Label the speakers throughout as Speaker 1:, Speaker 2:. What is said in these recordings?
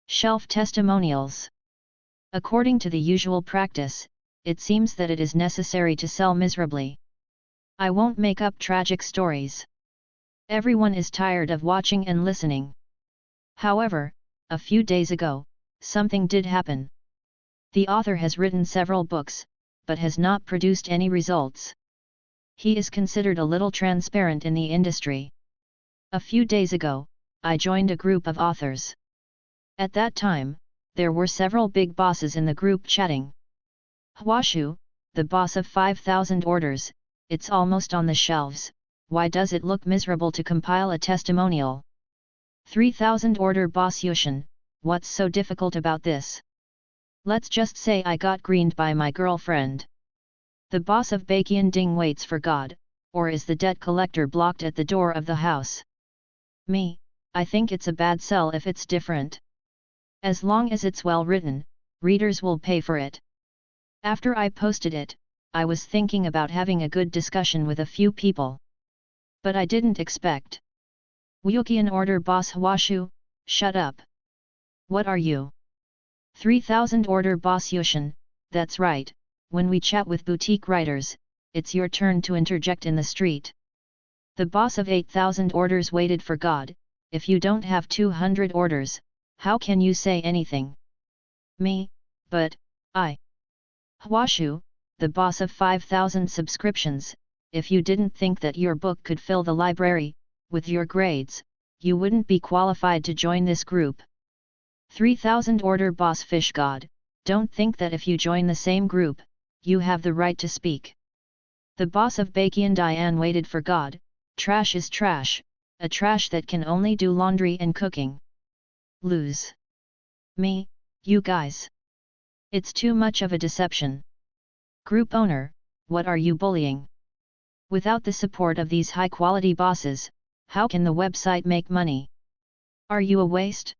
Speaker 1: Shelf testimonials. According to the usual practice, it seems that it is necessary to sell miserably. I won't make up tragic stories. Everyone is tired of watching and listening. However, a few days ago, something did happen. The author has written several books, but has not produced any results. He is considered a little transparent in the industry. A few days ago, I joined a group of authors. At that time, there were several big bosses in the group chatting. Huashu, the boss of 5,000 orders, it's almost on the shelves, why does it look miserable to compile a testimonial? 3,000 order boss Yushin, what's so difficult about this? Let's just say I got greened by my girlfriend. The boss of Bakian Ding waits for God, or is the debt collector blocked at the door of the house? Me, I think it's a bad sell if it's different. As long as it's well written, readers will pay for it. After I posted it, I was thinking about having a good discussion with a few people. But I didn't expect. Wukian order boss Huashu, shut up. What are you? 3,000 order boss Yushin, that's right, when we chat with boutique writers, it's your turn to interject in the street. The boss of 8,000 orders waited for God, if you don't have 200 orders, how can you say anything? Me, but, I. Huashu, the boss of 5,000 subscriptions, if you didn't think that your book could fill the library, with your grades, you wouldn't be qualified to join this group. 3,000 order boss fish god, don't think that if you join the same group, you have the right to speak. The boss of Bakian Diane waited for God, trash is trash, a trash that can only do laundry and cooking. Lose. Me, you guys. It's too much of a deception. Group owner, what are you bullying? Without the support of these high-quality bosses, how can the website make money? Are you a waste?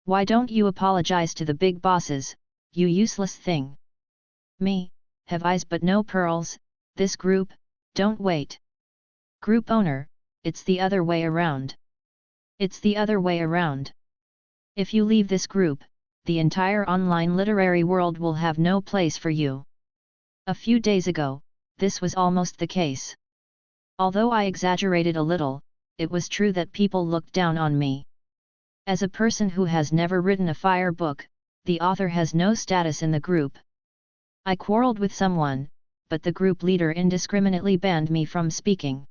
Speaker 1: Why don't you apologize to the big bosses, you useless thing? Me, have eyes but no pearls, this group, don't wait. Group owner, it's the other way around. It's the other way around. If you leave this group, the entire online literary world will have no place for you. A few days ago, this was almost the case. Although I exaggerated a little, it was true that people looked down on me. As a person who has never written a fire book, the author has no status in the group. I quarreled with someone, but the group leader indiscriminately banned me from speaking.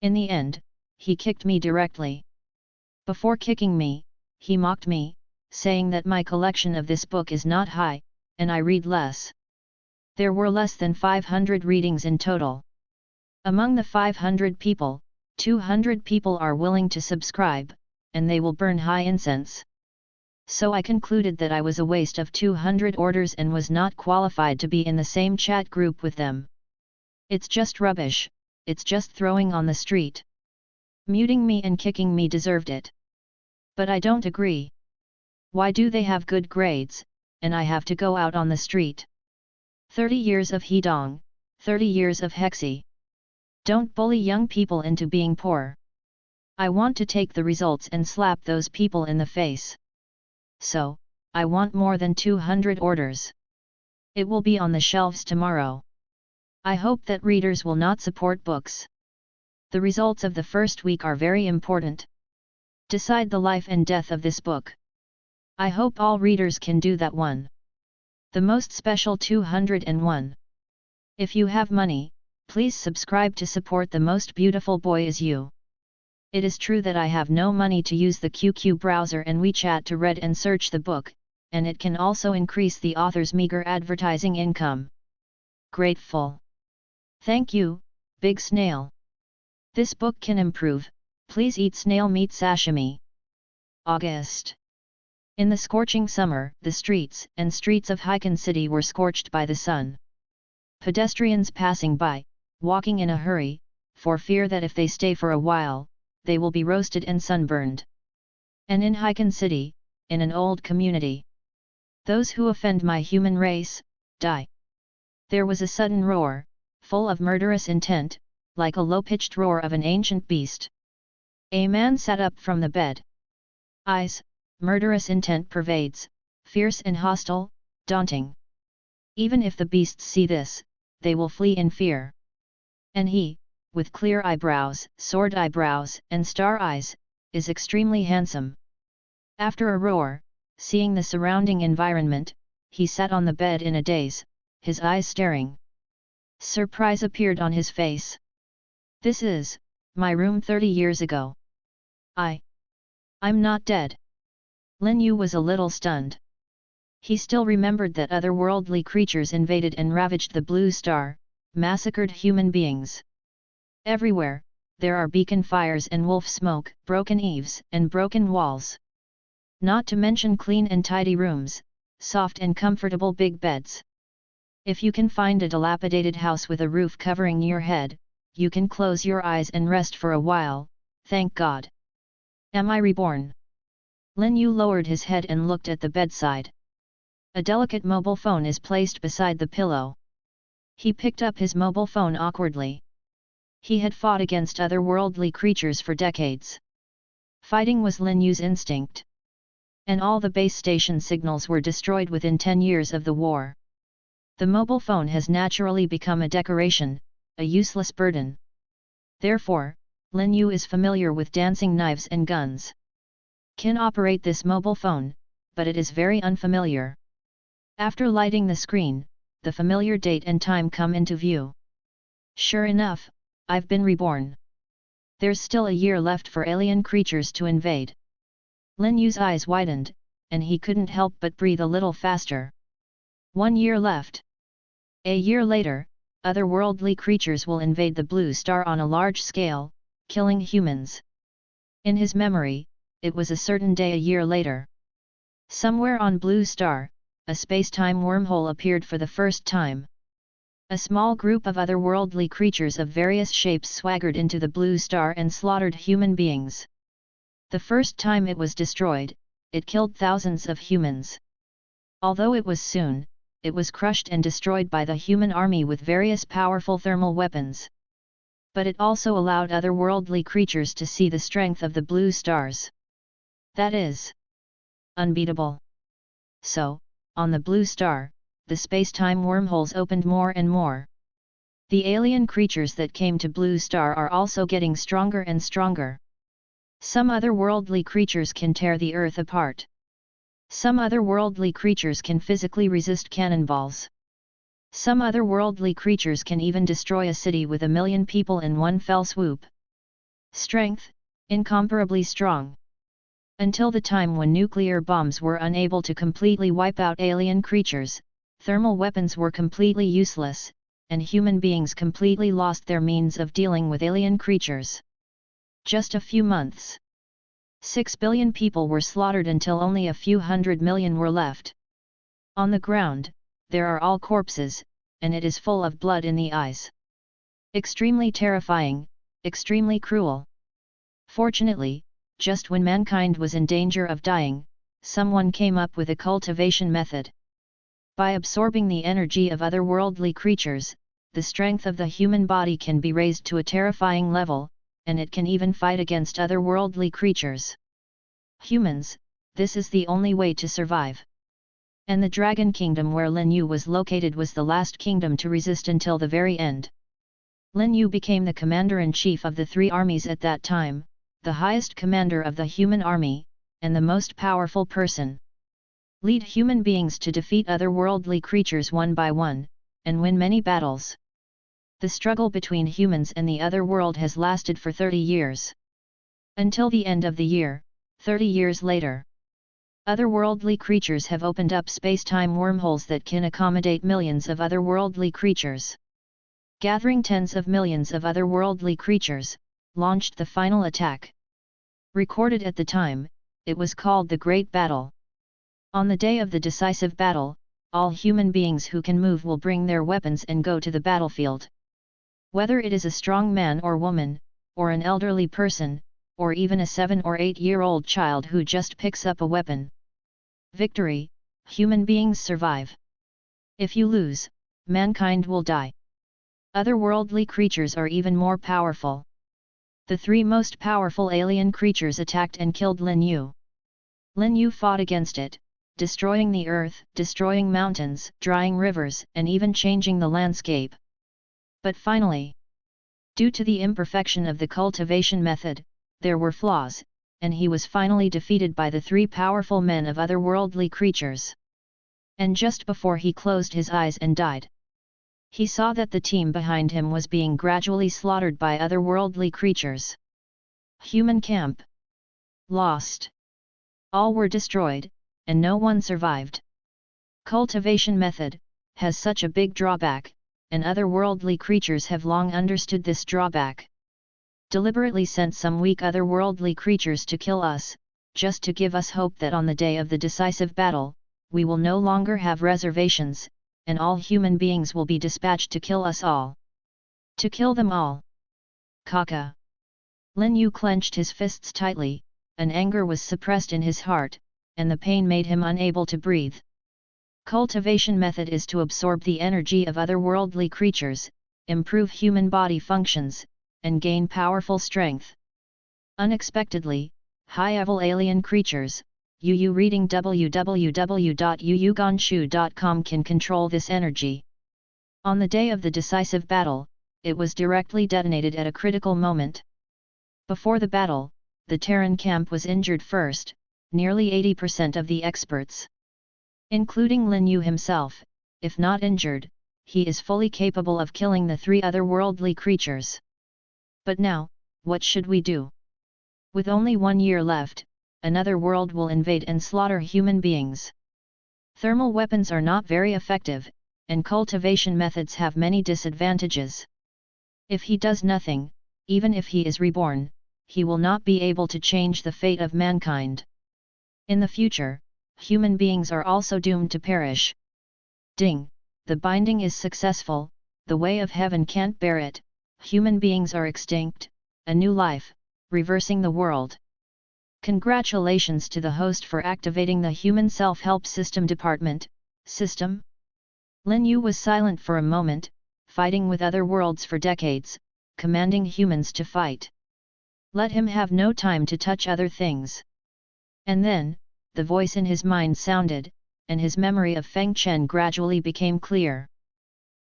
Speaker 1: In the end, he kicked me directly. Before kicking me, he mocked me, saying that my collection of this book is not high, and I read less. There were less than 500 readings in total. Among the 500 people, 200 people are willing to subscribe, and they will burn high incense. So I concluded that I was a waste of 200 orders and was not qualified to be in the same chat group with them. It's just rubbish, it's just throwing on the street. Muting me and kicking me deserved it. But I don't agree. Why do they have good grades, and I have to go out on the street? 30 years of Hedong, 30 years of Hexi. Don't bully young people into being poor. I want to take the results and slap those people in the face. So, I want more than 200 orders. It will be on the shelves tomorrow. I hope that readers will not support books. The results of the first week are very important. Decide the life and death of this book. I hope all readers can do that one. The most special 201. If you have money, please subscribe to support the most beautiful boy is you. It is true that I have no money to use the QQ browser and WeChat to read and search the book, and it can also increase the author's meager advertising income. Grateful. Thank you, Big Snail. This book can improve, please eat snail meat sashimi. August. In the scorching summer, the streets of Hiken City were scorched by the sun. Pedestrians passing by, walking in a hurry, for fear that if they stay for a while, they will be roasted and sunburned. And in Hiken City, in an old community, those who offend my human race, die. There was a sudden roar, full of murderous intent, like a low-pitched roar of an ancient beast. A man sat up from the bed. Eyes, murderous intent pervades, fierce and hostile, daunting. Even if the beasts see this, they will flee in fear. And he, with clear eyebrows, sword eyebrows, and star eyes, is extremely handsome. After a roar, seeing the surrounding environment, he sat on the bed in a daze, his eyes staring. Surprise appeared on his face. "This is my room 30 years ago. I'm not dead." Lin Yu was a little stunned. He still remembered that otherworldly creatures invaded and ravaged the Blue Star, massacred human beings. Everywhere, there are beacon fires and wolf smoke, broken eaves and broken walls. Not to mention clean and tidy rooms, soft and comfortable big beds. If you can find a dilapidated house with a roof covering your head, you can close your eyes and rest for a while, thank God. Am I reborn? Lin Yu lowered his head and looked at the bedside. A delicate mobile phone is placed beside the pillow. He picked up his mobile phone awkwardly. He had fought against otherworldly creatures for decades. Fighting was Lin Yu's instinct. And all the base station signals were destroyed within 10 years of the war. The mobile phone has naturally become a decoration, a useless burden. Therefore, Lin Yu is familiar with dancing knives and guns. Can operate this mobile phone, but it is very unfamiliar. After lighting the screen, the familiar date and time come into view. Sure enough, I've been reborn. There's still a year left for alien creatures to invade. Lin Yu's eyes widened, and he couldn't help but breathe a little faster. 1 year left. A year later, otherworldly creatures will invade the Blue Star on a large scale, killing humans. In his memory, it was a certain day a year later. Somewhere on Blue Star, a space-time wormhole appeared for the first time. A small group of otherworldly creatures of various shapes swaggered into the Blue Star and slaughtered human beings. The first time it was destroyed, it killed thousands of humans. Although it was soon, it was crushed and destroyed by the human army with various powerful thermal weapons. But it also allowed otherworldly creatures to see the strength of the Blue Stars. That is unbeatable. So, on the Blue Star, the space-time wormholes opened more and more. The alien creatures that came to Blue Star are also getting stronger and stronger. Some otherworldly creatures can tear the Earth apart. Some otherworldly creatures can physically resist cannonballs. Some otherworldly creatures can even destroy a city with 1 million people in one fell swoop. Strength, incomparably strong. Until the time when nuclear bombs were unable to completely wipe out alien creatures, thermal weapons were completely useless, and human beings completely lost their means of dealing with alien creatures. Just a few months. 6 billion people were slaughtered until only a few 100 million were left. On the ground, there are all corpses, and it is full of blood in the eyes. Extremely terrifying, extremely cruel. Fortunately, just when mankind was in danger of dying, someone came up with a cultivation method. By absorbing the energy of otherworldly creatures, the strength of the human body can be raised to a terrifying level, and it can even fight against otherworldly creatures. Humans, this is the only way to survive. And the Dragon Kingdom where Lin Yu was located was the last kingdom to resist until the very end. Lin Yu became the commander-in-chief of the 3 armies at that time, the highest commander of the human army, and the most powerful person. Lead human beings to defeat otherworldly creatures one by one, and win many battles. The struggle between humans and the other world has lasted for 30 years. Until the end of the year, 30 years later. Otherworldly creatures have opened up space-time wormholes that can accommodate millions of otherworldly creatures. Gathering tens of millions of otherworldly creatures, launched the final attack. Recorded at the time, it was called the Great Battle. On the day of the decisive battle, all human beings who can move will bring their weapons and go to the battlefield. Whether it is a strong man or woman, or an elderly person, or even a 7 or 8-year-old child who just picks up a weapon. Victory, human beings survive. If you lose, mankind will die. Otherworldly creatures are even more powerful. The 3 most powerful alien creatures attacked and killed Lin Yu. Lin Yu fought against it, destroying the earth, destroying mountains, drying rivers, and even changing the landscape. But finally, due to the imperfection of the cultivation method, there were flaws, and he was finally defeated by the three powerful men of otherworldly creatures. And just before he closed his eyes and died, he saw that the team behind him was being gradually slaughtered by otherworldly creatures. Human camp. Lost. All were destroyed, and no one survived. Cultivation method has such a big drawback, and otherworldly creatures have long understood this drawback. Deliberately sent some weak otherworldly creatures to kill us, just to give us hope that on the day of the decisive battle, we will no longer have reservations, and all human beings will be dispatched to kill us all. To kill them all. Kaka. Lin Yu clenched his fists tightly, and anger was suppressed in his heart, and the pain made him unable to breathe. Cultivation method is to absorb the energy of otherworldly creatures, improve human body functions, and gain powerful strength. Unexpectedly, high-level alien creatures, Yu reading www.yuyuganshu.com can control this energy. On the day of the decisive battle, it was directly detonated at a critical moment. Before the battle, the Terran camp was injured first, nearly 80% of the experts, including Lin Yu himself, if not injured, he is fully capable of killing the three otherworldly creatures. But now, what should we do? With only 1 year left, another world will invade and slaughter human beings. Thermal weapons are not very effective, and cultivation methods have many disadvantages. If he does nothing, even if he is reborn, he will not be able to change the fate of mankind. In the future, human beings are also doomed to perish. Ding! The binding is successful, the way of heaven can't bear it, human beings are extinct, a new life, reversing the world. Congratulations to the host for activating the Human Self-Help System Department, System. Lin Yu was silent for a moment, fighting with other worlds for decades, commanding humans to fight. Let him have no time to touch other things. And then, the voice in his mind sounded, and his memory of Feng Chen gradually became clear.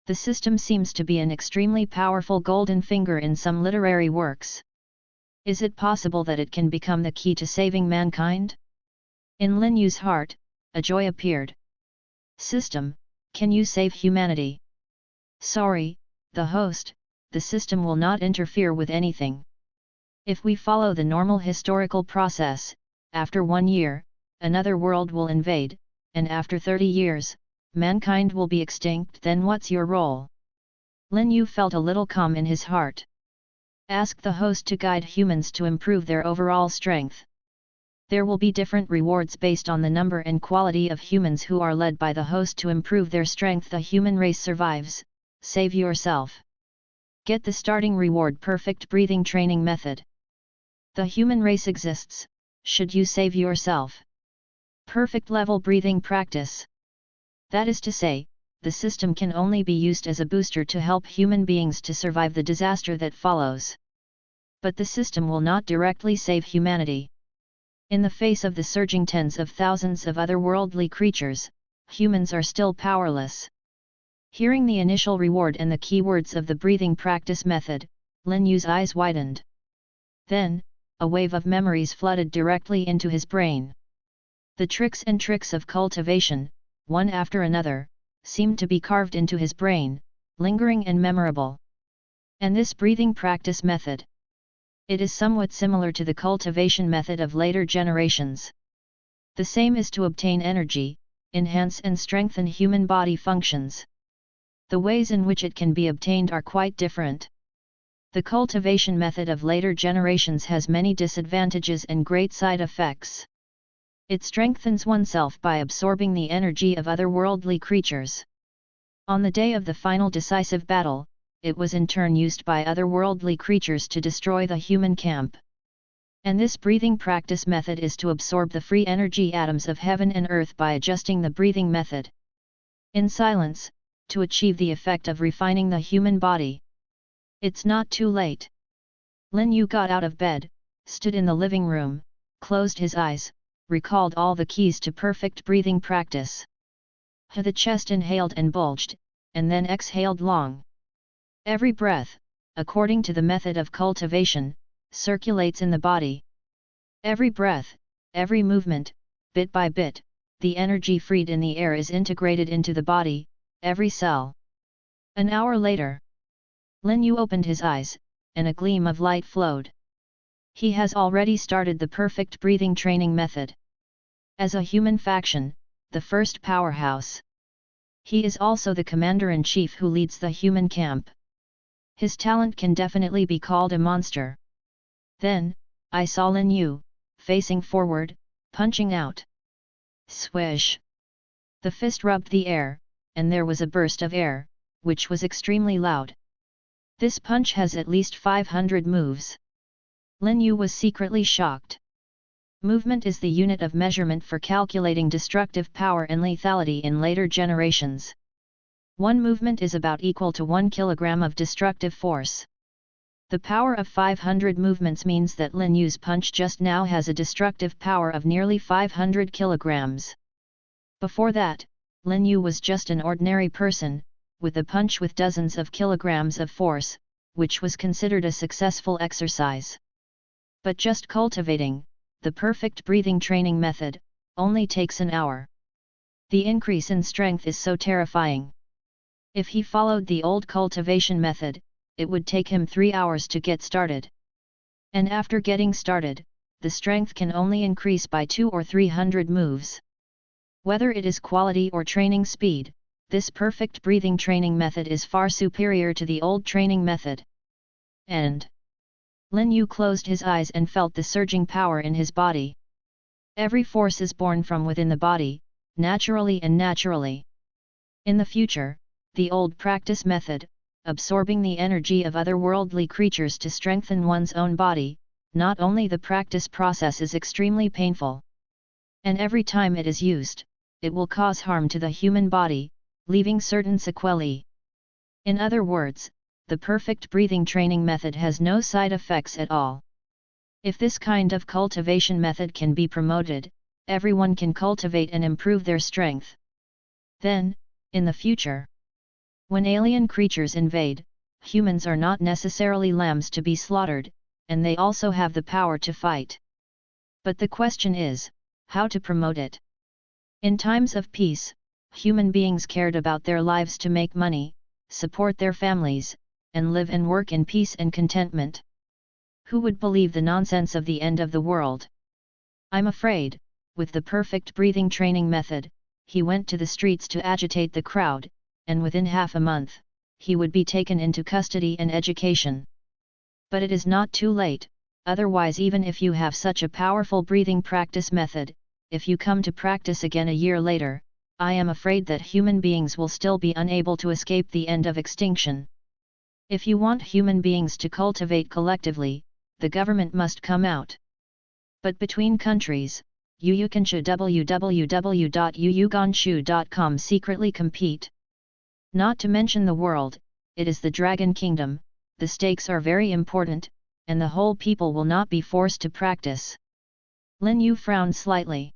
Speaker 1: The system seems to be an extremely powerful golden finger in some literary works. Is it possible that it can become the key to saving mankind? In Lin Yu's heart, a joy appeared. System, can you save humanity? Sorry, the host, the system will not interfere with anything. If we follow the normal historical process, after 1 year, another world will invade, and after 30 years, mankind will be extinct. Then what's your role? Lin Yu felt a little calm in his heart. Ask the host to guide humans to improve their overall strength. There will be different rewards based on the number and quality of humans who are led by the host to improve their strength. The human race survives, save yourself. Get the starting reward: perfect breathing training method. The human race exists, should you save yourself? Perfect level breathing practice. That is to say, the system can only be used as a booster to help human beings to survive the disaster that follows. But the system will not directly save humanity. In the face of the surging tens of thousands of otherworldly creatures, humans are still powerless. Hearing the initial reward and the keywords of the breathing practice method, Lin Yu's eyes widened. Then, a wave of memories flooded directly into his brain. The tricks of cultivation, one after another, seemed to be carved into his brain, lingering and memorable. And this breathing practice method. It is somewhat similar to the cultivation method of later generations. The same is to obtain energy, enhance and strengthen human body functions. The ways in which it can be obtained are quite different. The cultivation method of later generations has many disadvantages and great side effects. It strengthens oneself by absorbing the energy of otherworldly creatures. On the day of the final decisive battle, it was in turn used by otherworldly creatures to destroy the human camp. And this breathing practice method is to absorb the free energy atoms of heaven and earth by adjusting the breathing method. In silence, to achieve the effect of refining the human body. It's not too late. Lin Yu got out of bed, stood in the living room, closed his eyes, recalled all the keys to perfect breathing practice. The chest inhaled and bulged, and then exhaled long. Every breath, according to the method of cultivation, circulates in the body. Every breath, every movement, bit by bit, the energy freed in the air is integrated into the body, every cell. An hour later, Lin Yu opened his eyes, and a gleam of light flowed. He has already started the perfect breathing training method. As a human faction, the first powerhouse. He is also the commander-in-chief who leads the human camp. His talent can definitely be called a monster. Then, I saw Lin Yu, facing forward, punching out. Swish! The fist rubbed the air, and there was a burst of air, which was extremely loud. This punch has at least 500 moves. Lin Yu was secretly shocked. Movement is the unit of measurement for calculating destructive power and lethality in later generations. One movement is about equal to 1 kilogram of destructive force. The power of 500 movements means that Lin Yu's punch just now has a destructive power of nearly 500 kilograms. Before that, Lin Yu was just an ordinary person, with a punch with dozens of kilograms of force, which was considered a successful exercise. But just cultivating the perfect breathing training method only takes an hour. The increase in strength is so terrifying. If he followed the old cultivation method, it would take him 3 hours to get started. And after getting started, the strength can only increase by 200 or 300 moves. Whether it is quality or training speed, this perfect breathing training method is far superior to the old training method. And Lin Yu closed his eyes and felt the surging power in his body. Every force is born from within the body, naturally and naturally. In the future, the old practice method, absorbing the energy of otherworldly creatures to strengthen one's own body, not only the practice process is extremely painful. And every time it is used, it will cause harm to the human body, leaving certain sequelae. In other words, the perfect breathing training method has no side effects at all. If this kind of cultivation method can be promoted, everyone can cultivate and improve their strength. Then, in the future, when alien creatures invade, humans are not necessarily lambs to be slaughtered, and they also have the power to fight. But the question is, how to promote it? In times of peace, human beings cared about their lives to make money, support their families, and live and work in peace and contentment. Who would believe the nonsense of the end of the world? I'm afraid, with the perfect breathing training method, he went to the streets to agitate the crowd, and within half a month, he would be taken into custody and education. But it is not too late, otherwise even if you have such a powerful breathing practice method, if you come to practice again a year later, I am afraid that human beings will still be unable to escape the end of extinction. If you want human beings to cultivate collectively, the government must come out. But between countries, Uyuganshu www.uyuganshu.com secretly compete. Not to mention the world, it is the Dragon Kingdom, the stakes are very important, and the whole people will not be forced to practice. Lin Yu frowned slightly.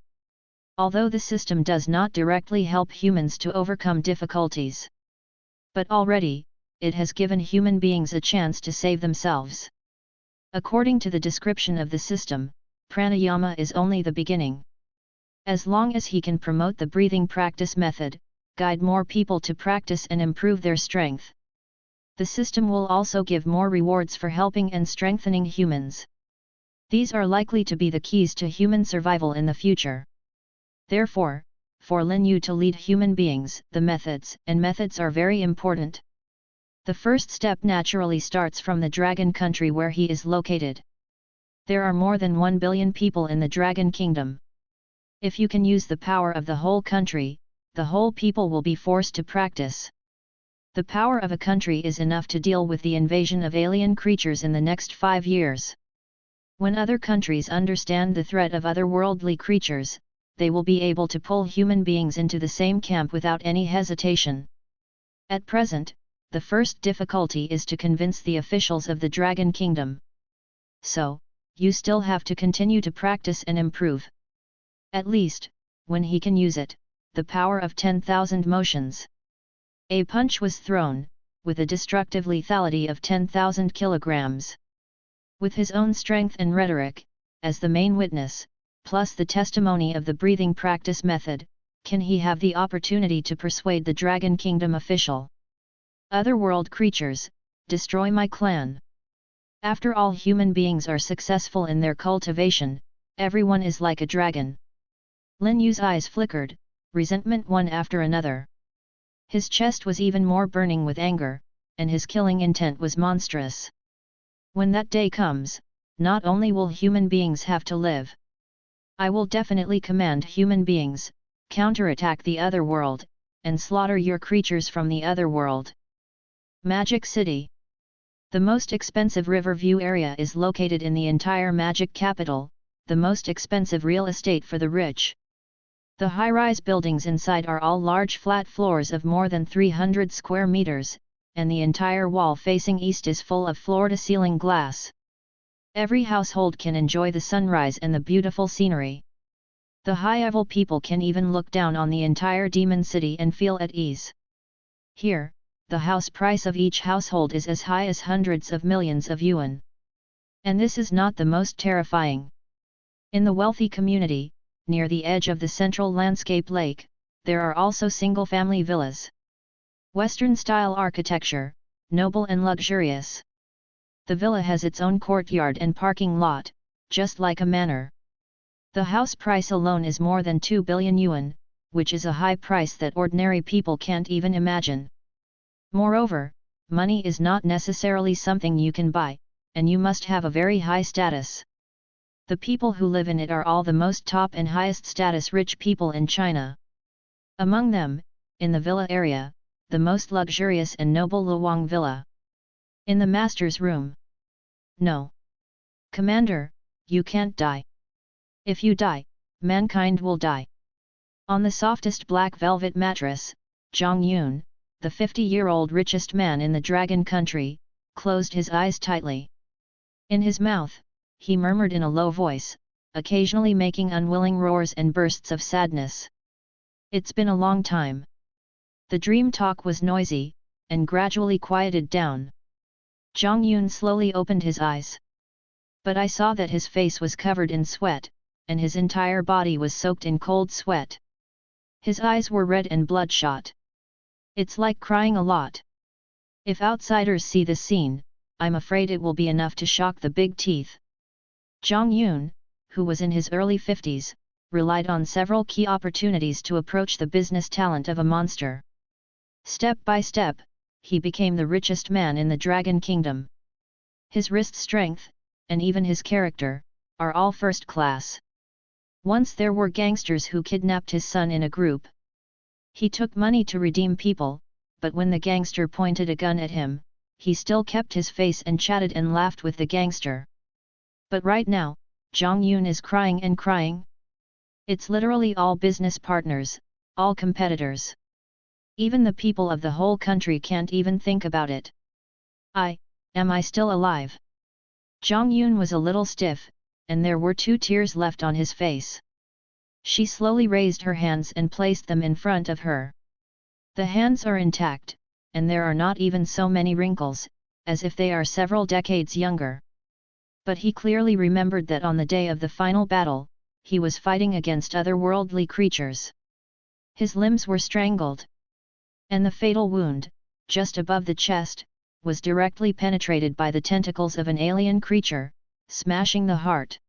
Speaker 1: Although the system does not directly help humans to overcome difficulties, but already, it has given human beings a chance to save themselves. According to the description of the system, pranayama is only the beginning. As long as he can promote the breathing practice method, guide more people to practice and improve their strength, the system will also give more rewards for helping and strengthening humans. These are likely to be the keys to human survival in the future. Therefore, for Lin Yu to lead human beings, the methods are very important. The first step naturally starts from the Dragon Country where he is located. There are more than 1 billion people in the Dragon Kingdom. If you can use the power of the whole country, the whole people will be forced to practice. The power of a country is enough to deal with the invasion of alien creatures in the next 5 years. When other countries understand the threat of otherworldly creatures, they will be able to pull human beings into the same camp without any hesitation. At present, the first difficulty is to convince the officials of the Dragon Kingdom. So, you still have to continue to practice and improve. At least, when he can use it, the power of 10,000 motions. A punch was thrown, with a destructive lethality of 10,000 kilograms. With his own strength and rhetoric, as the main witness, plus the testimony of the breathing practice method, can he have the opportunity to persuade the Dragon Kingdom official? Otherworld creatures, destroy my clan. After all human beings are successful in their cultivation, everyone is like a dragon. Lin Yu's eyes flickered, resentment one after another. His chest was even more burning with anger, and his killing intent was monstrous. When that day comes, not only will human beings have to live. I will definitely command human beings, counterattack the other world, and slaughter your creatures from the other world. Magic City. The most expensive Riverview area is located in the entire Magic Capital, the most expensive real estate for the rich. The high-rise buildings inside are all large flat floors of more than 300 square meters, and the entire wall facing east is full of floor-to-ceiling glass. Every household can enjoy the sunrise and the beautiful scenery. The high-level people can even look down on the entire Demon City and feel at ease. Here, the house price of each household is as high as hundreds of millions of yuan. And this is not the most terrifying. In the wealthy community, near the edge of the central landscape lake, there are also single-family villas. Western-style architecture, noble and luxurious. The villa has its own courtyard and parking lot, just like a manor. The house price alone is more than 2 billion yuan, which is a high price that ordinary people can't even imagine. Moreover, money is not necessarily something you can buy, and you must have a very high status. The people who live in it are all the most top and highest status rich people in China. Among them, in the villa area, the most luxurious and noble Luang Villa. In the master's room. No. Commander, you can't die. If you die, mankind will die. On the softest black velvet mattress, Zhang Yun, the 50-year-old richest man in the Dragon Country, closed his eyes tightly. In his mouth, he murmured in a low voice, occasionally making unwilling roars and bursts of sadness. It's been a long time. The dream talk was noisy, and gradually quieted down. Zhang Yun slowly opened his eyes. But I saw that his face was covered in sweat, and his entire body was soaked in cold sweat. His eyes were red and bloodshot. It's like crying a lot. If outsiders see this scene, I'm afraid it will be enough to shock the big teeth. Zhang Yun, who was in his early 50s, relied on several key opportunities to approach the business talent of a monster. Step by step, he became the richest man in the Dragon Kingdom. His wrist strength, and even his character, are all first class. Once there were gangsters who kidnapped his son in a group. He took money to redeem people, but when the gangster pointed a gun at him, he still kept his face and chatted and laughed with the gangster. But right now, Zhang Yun is crying and crying. It's literally all business partners, all competitors. Even the people of the whole country can't even think about it. Am I still alive? Zhang Yun was a little stiff, and there were 2 tears left on his face. She slowly raised her hands and placed them in front of her. The hands are intact, and there are not even so many wrinkles, as if they are several decades younger. But he clearly remembered that on the day of the final battle, he was fighting against otherworldly creatures. His limbs were strangled. And the fatal wound, just above the chest, was directly penetrated by the tentacles of an alien creature, smashing the heart.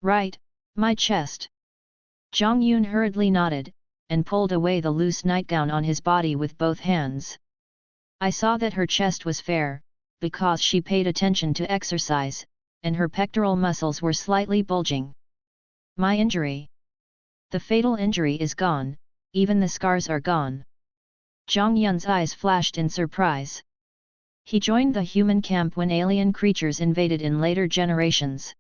Speaker 1: Right, my chest. Zhang Yun hurriedly nodded, and pulled away the loose nightgown on his body with both hands. I saw that her chest was fair, because she paid attention to exercise, and her pectoral muscles were slightly bulging. My injury. The fatal injury is gone, even the scars are gone. Zhang Yun's eyes flashed in surprise. He joined the human camp when alien creatures invaded in later generations.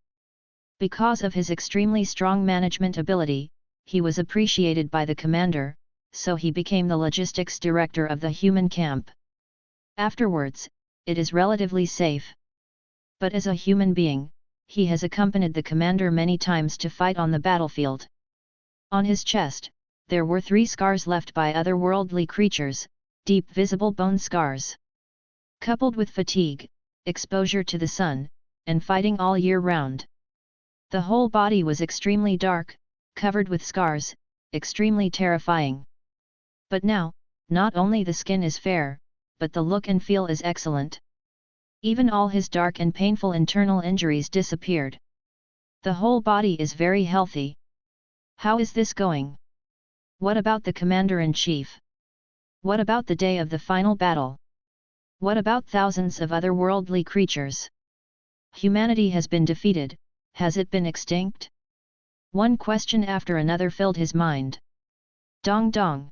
Speaker 1: Because of his extremely strong management ability, he was appreciated by the commander, so he became the logistics director of the human camp. Afterwards, it is relatively safe. But as a human being, he has accompanied the commander many times to fight on the battlefield. On his chest, there were 3 scars left by otherworldly creatures, deep visible bone scars. Coupled with fatigue, exposure to the sun, and fighting all year round. The whole body was extremely dark, covered with scars, extremely terrifying. But now, not only the skin is fair, but the look and feel is excellent. Even all his dark and painful internal injuries disappeared. The whole body is very healthy. How is this going? What about the commander-in-chief? What about the day of the final battle? What about thousands of otherworldly creatures? Humanity has been defeated, has it been extinct? One question after another filled his mind. Dong dong.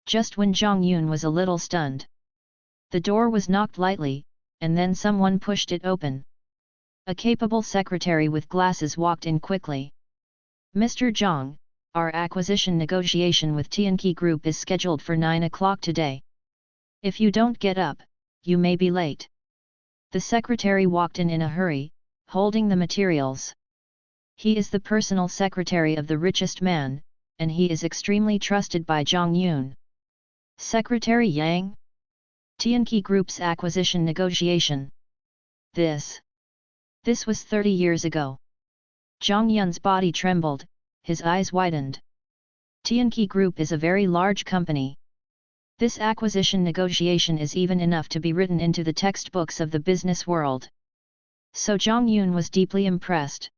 Speaker 1: Just when Zhang Yun was a little stunned. The door was knocked lightly, and then someone pushed it open. A capable secretary with glasses walked in quickly. Mr. Zhang, our acquisition negotiation with Tianqi Group is scheduled for 9 o'clock today. If you don't get up, you may be late. The secretary walked in a hurry, holding the materials. He is the personal secretary of the richest man, and he is extremely trusted by Zhang Yun. Secretary Yang? Tianqi Group's acquisition negotiation. This was 30 years ago. Zhang Yun's body trembled, his eyes widened. Tianqi Group is a very large company. This acquisition negotiation is even enough to be written into the textbooks of the business world. So Zhang Yun was deeply impressed.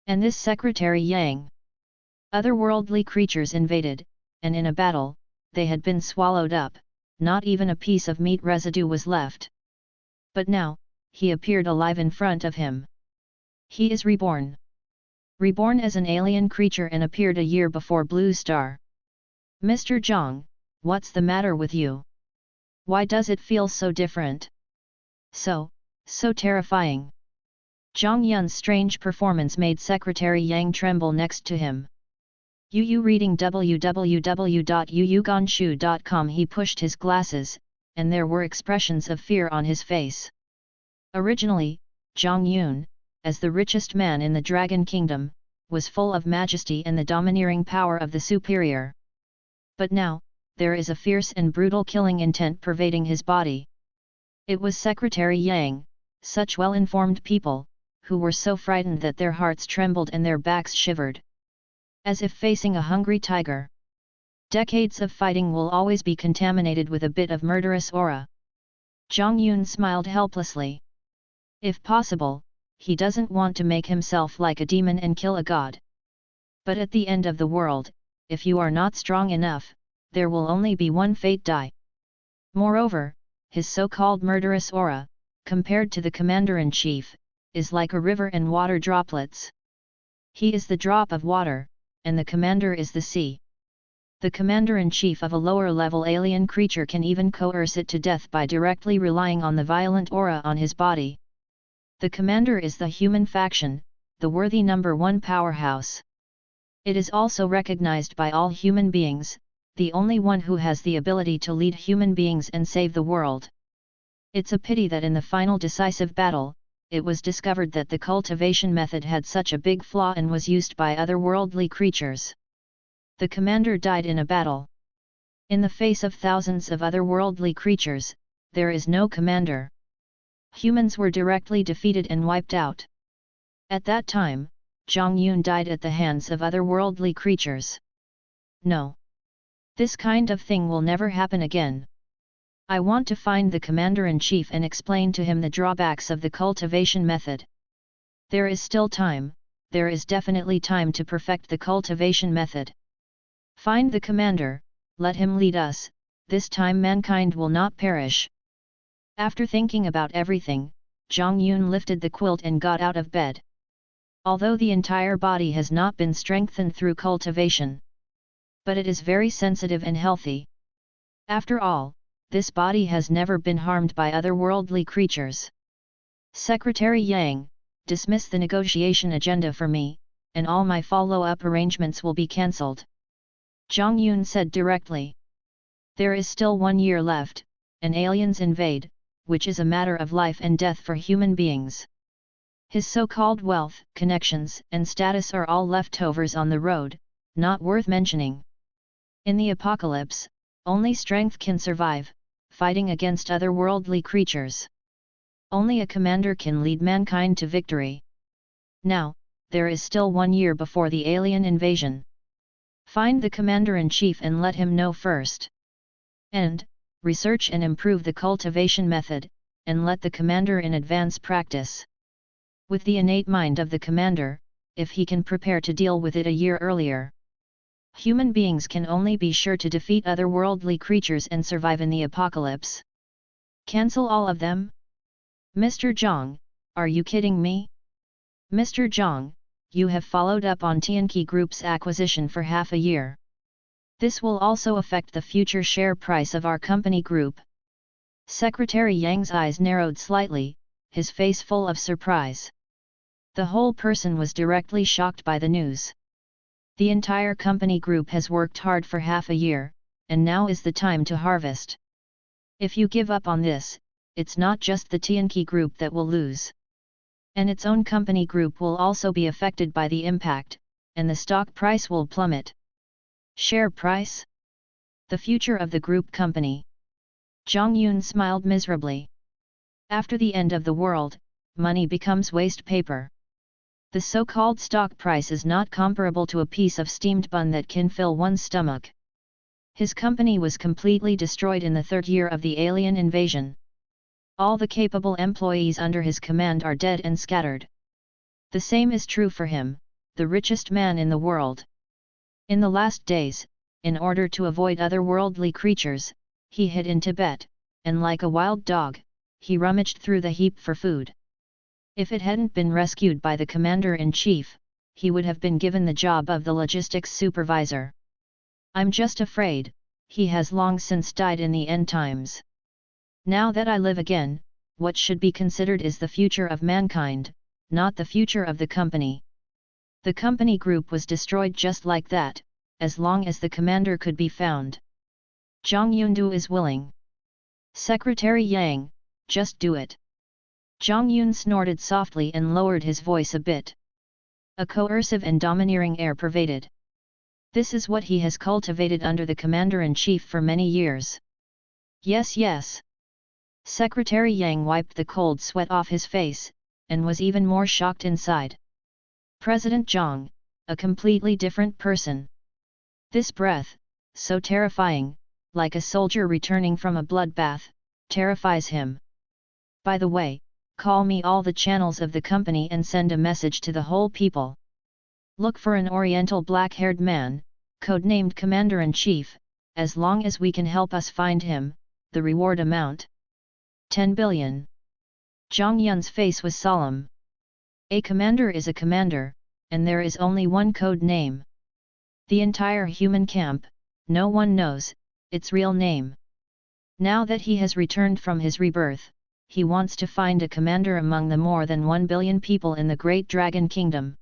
Speaker 1: And this Secretary Yang? Otherworldly creatures invaded, and in a battle, they had been swallowed up, not even a piece of meat residue was left. But now, he appeared alive in front of him. He is reborn. Reborn as an alien creature and appeared a year before Blue Star. Mr. Zhang, what's the matter with you? Why does it feel so different? So terrifying. Zhang Yun's strange performance made Secretary Yang tremble next to him. Yu reading www.yuyuganshu.com. He pushed his glasses, and there were expressions of fear on his face. Originally, Zhang Yun, as the richest man in the Dragon Kingdom, was full of majesty and the domineering power of the superior. But now, there is a fierce and brutal killing intent pervading his body. It was Secretary Yang, such well-informed people, who were so frightened that their hearts trembled and their backs shivered. As if facing a hungry tiger. Decades of fighting will always be contaminated with a bit of murderous aura. Zhang Yun smiled helplessly. If possible, he doesn't want to make himself like a demon and kill a god. But at the end of the world, if you are not strong enough, there will only be one fate: die. Moreover, his so-called murderous aura, compared to the commander-in-chief, is like a river and water droplets. He is the drop of water, and the commander is the sea. The commander-in-chief of a lower-level alien creature can even coerce it to death by directly relying on the violent aura on his body. The commander is the human faction, the worthy number 1 powerhouse. It is also recognized by all human beings, the only one who has the ability to lead human beings and save the world. It's a pity that in the final decisive battle, it was discovered that the cultivation method had such a big flaw and was used by otherworldly creatures. The commander died in a battle. In the face of thousands of otherworldly creatures, there is no commander. Humans were directly defeated and wiped out. At that time, Zhang Yun died at the hands of otherworldly creatures. No. This kind of thing will never happen again. I want to find the commander-in-chief and explain to him the drawbacks of the cultivation method. There is still time, there is definitely time to perfect the cultivation method. Find the commander, let him lead us, this time mankind will not perish. After thinking about everything, Zhang Yun lifted the quilt and got out of bed. Although the entire body has not been strengthened through cultivation, but it is very sensitive and healthy. After all, this body has never been harmed by otherworldly creatures. Secretary Yang, dismiss the negotiation agenda for me, and all my follow-up arrangements will be cancelled. Zhang Yun said directly. There is still 1 year left, and aliens invade, which is a matter of life and death for human beings. His so-called wealth, connections, and status are all leftovers on the road, not worth mentioning. In the apocalypse, only strength can survive, fighting against otherworldly creatures. Only a commander can lead mankind to victory. Now, there is still 1 year before the alien invasion. Find the commander-in-chief and let him know first. And, research and improve the cultivation method, and let the commander in advance practice. With the innate mind of the commander, if he can prepare to deal with it a year earlier. Human beings can only be sure to defeat otherworldly creatures and survive in the apocalypse. Cancel all of them? Mr. Zhang, are you kidding me? Mr. Zhang, you have followed up on Tianqi Group's acquisition for half a year. This will also affect the future share price of our company group. Secretary Yang's eyes narrowed slightly, his face full of surprise. The whole person was directly shocked by the news. The entire company group has worked hard for half a year, and now is the time to harvest. If you give up on this, it's not just the Tianqi Group that will lose. And its own company group will also be affected by the impact, and the stock price will plummet. Share price? The future of the group company. Zhang Yun smiled miserably. After the end of the world, money becomes waste paper. The so-called stock price is not comparable to a piece of steamed bun that can fill one's stomach. His company was completely destroyed in the 3rd year of the alien invasion. All the capable employees under his command are dead and scattered. The same is true for him, the richest man in the world. In the last days, in order to avoid otherworldly creatures, he hid in Tibet, and like a wild dog, he rummaged through the heap for food. If it hadn't been rescued by the commander-in-chief, he would have been given the job of the logistics supervisor. I'm just afraid, he has long since died in the end times. Now that I live again, what should be considered is the future of mankind, not the future of the company. The company group was destroyed just like that, as long as the commander could be found. Zhang Yundu is willing. Secretary Yang, just do it. Zhang Yun snorted softly and lowered his voice a bit. A coercive and domineering air pervaded. This is what he has cultivated under the commander-in-chief for many years. Yes, yes. Secretary Yang wiped the cold sweat off his face, and was even more shocked inside. President Zhang, a completely different person. This breath, so terrifying, like a soldier returning from a bloodbath, terrifies him. By the way, call me all the channels of the company and send a message to the whole people. Look for an oriental black-haired man, codenamed Commander-in-Chief, as long as we can help us find him, the reward amount. 10 billion. Zhang Yun's face was solemn. A commander is a commander, and there is only one code name. The entire human camp, no one knows its real name. Now that he has returned from his rebirth, he wants to find a commander among the more than 1 billion people in the Great Dragon Kingdom.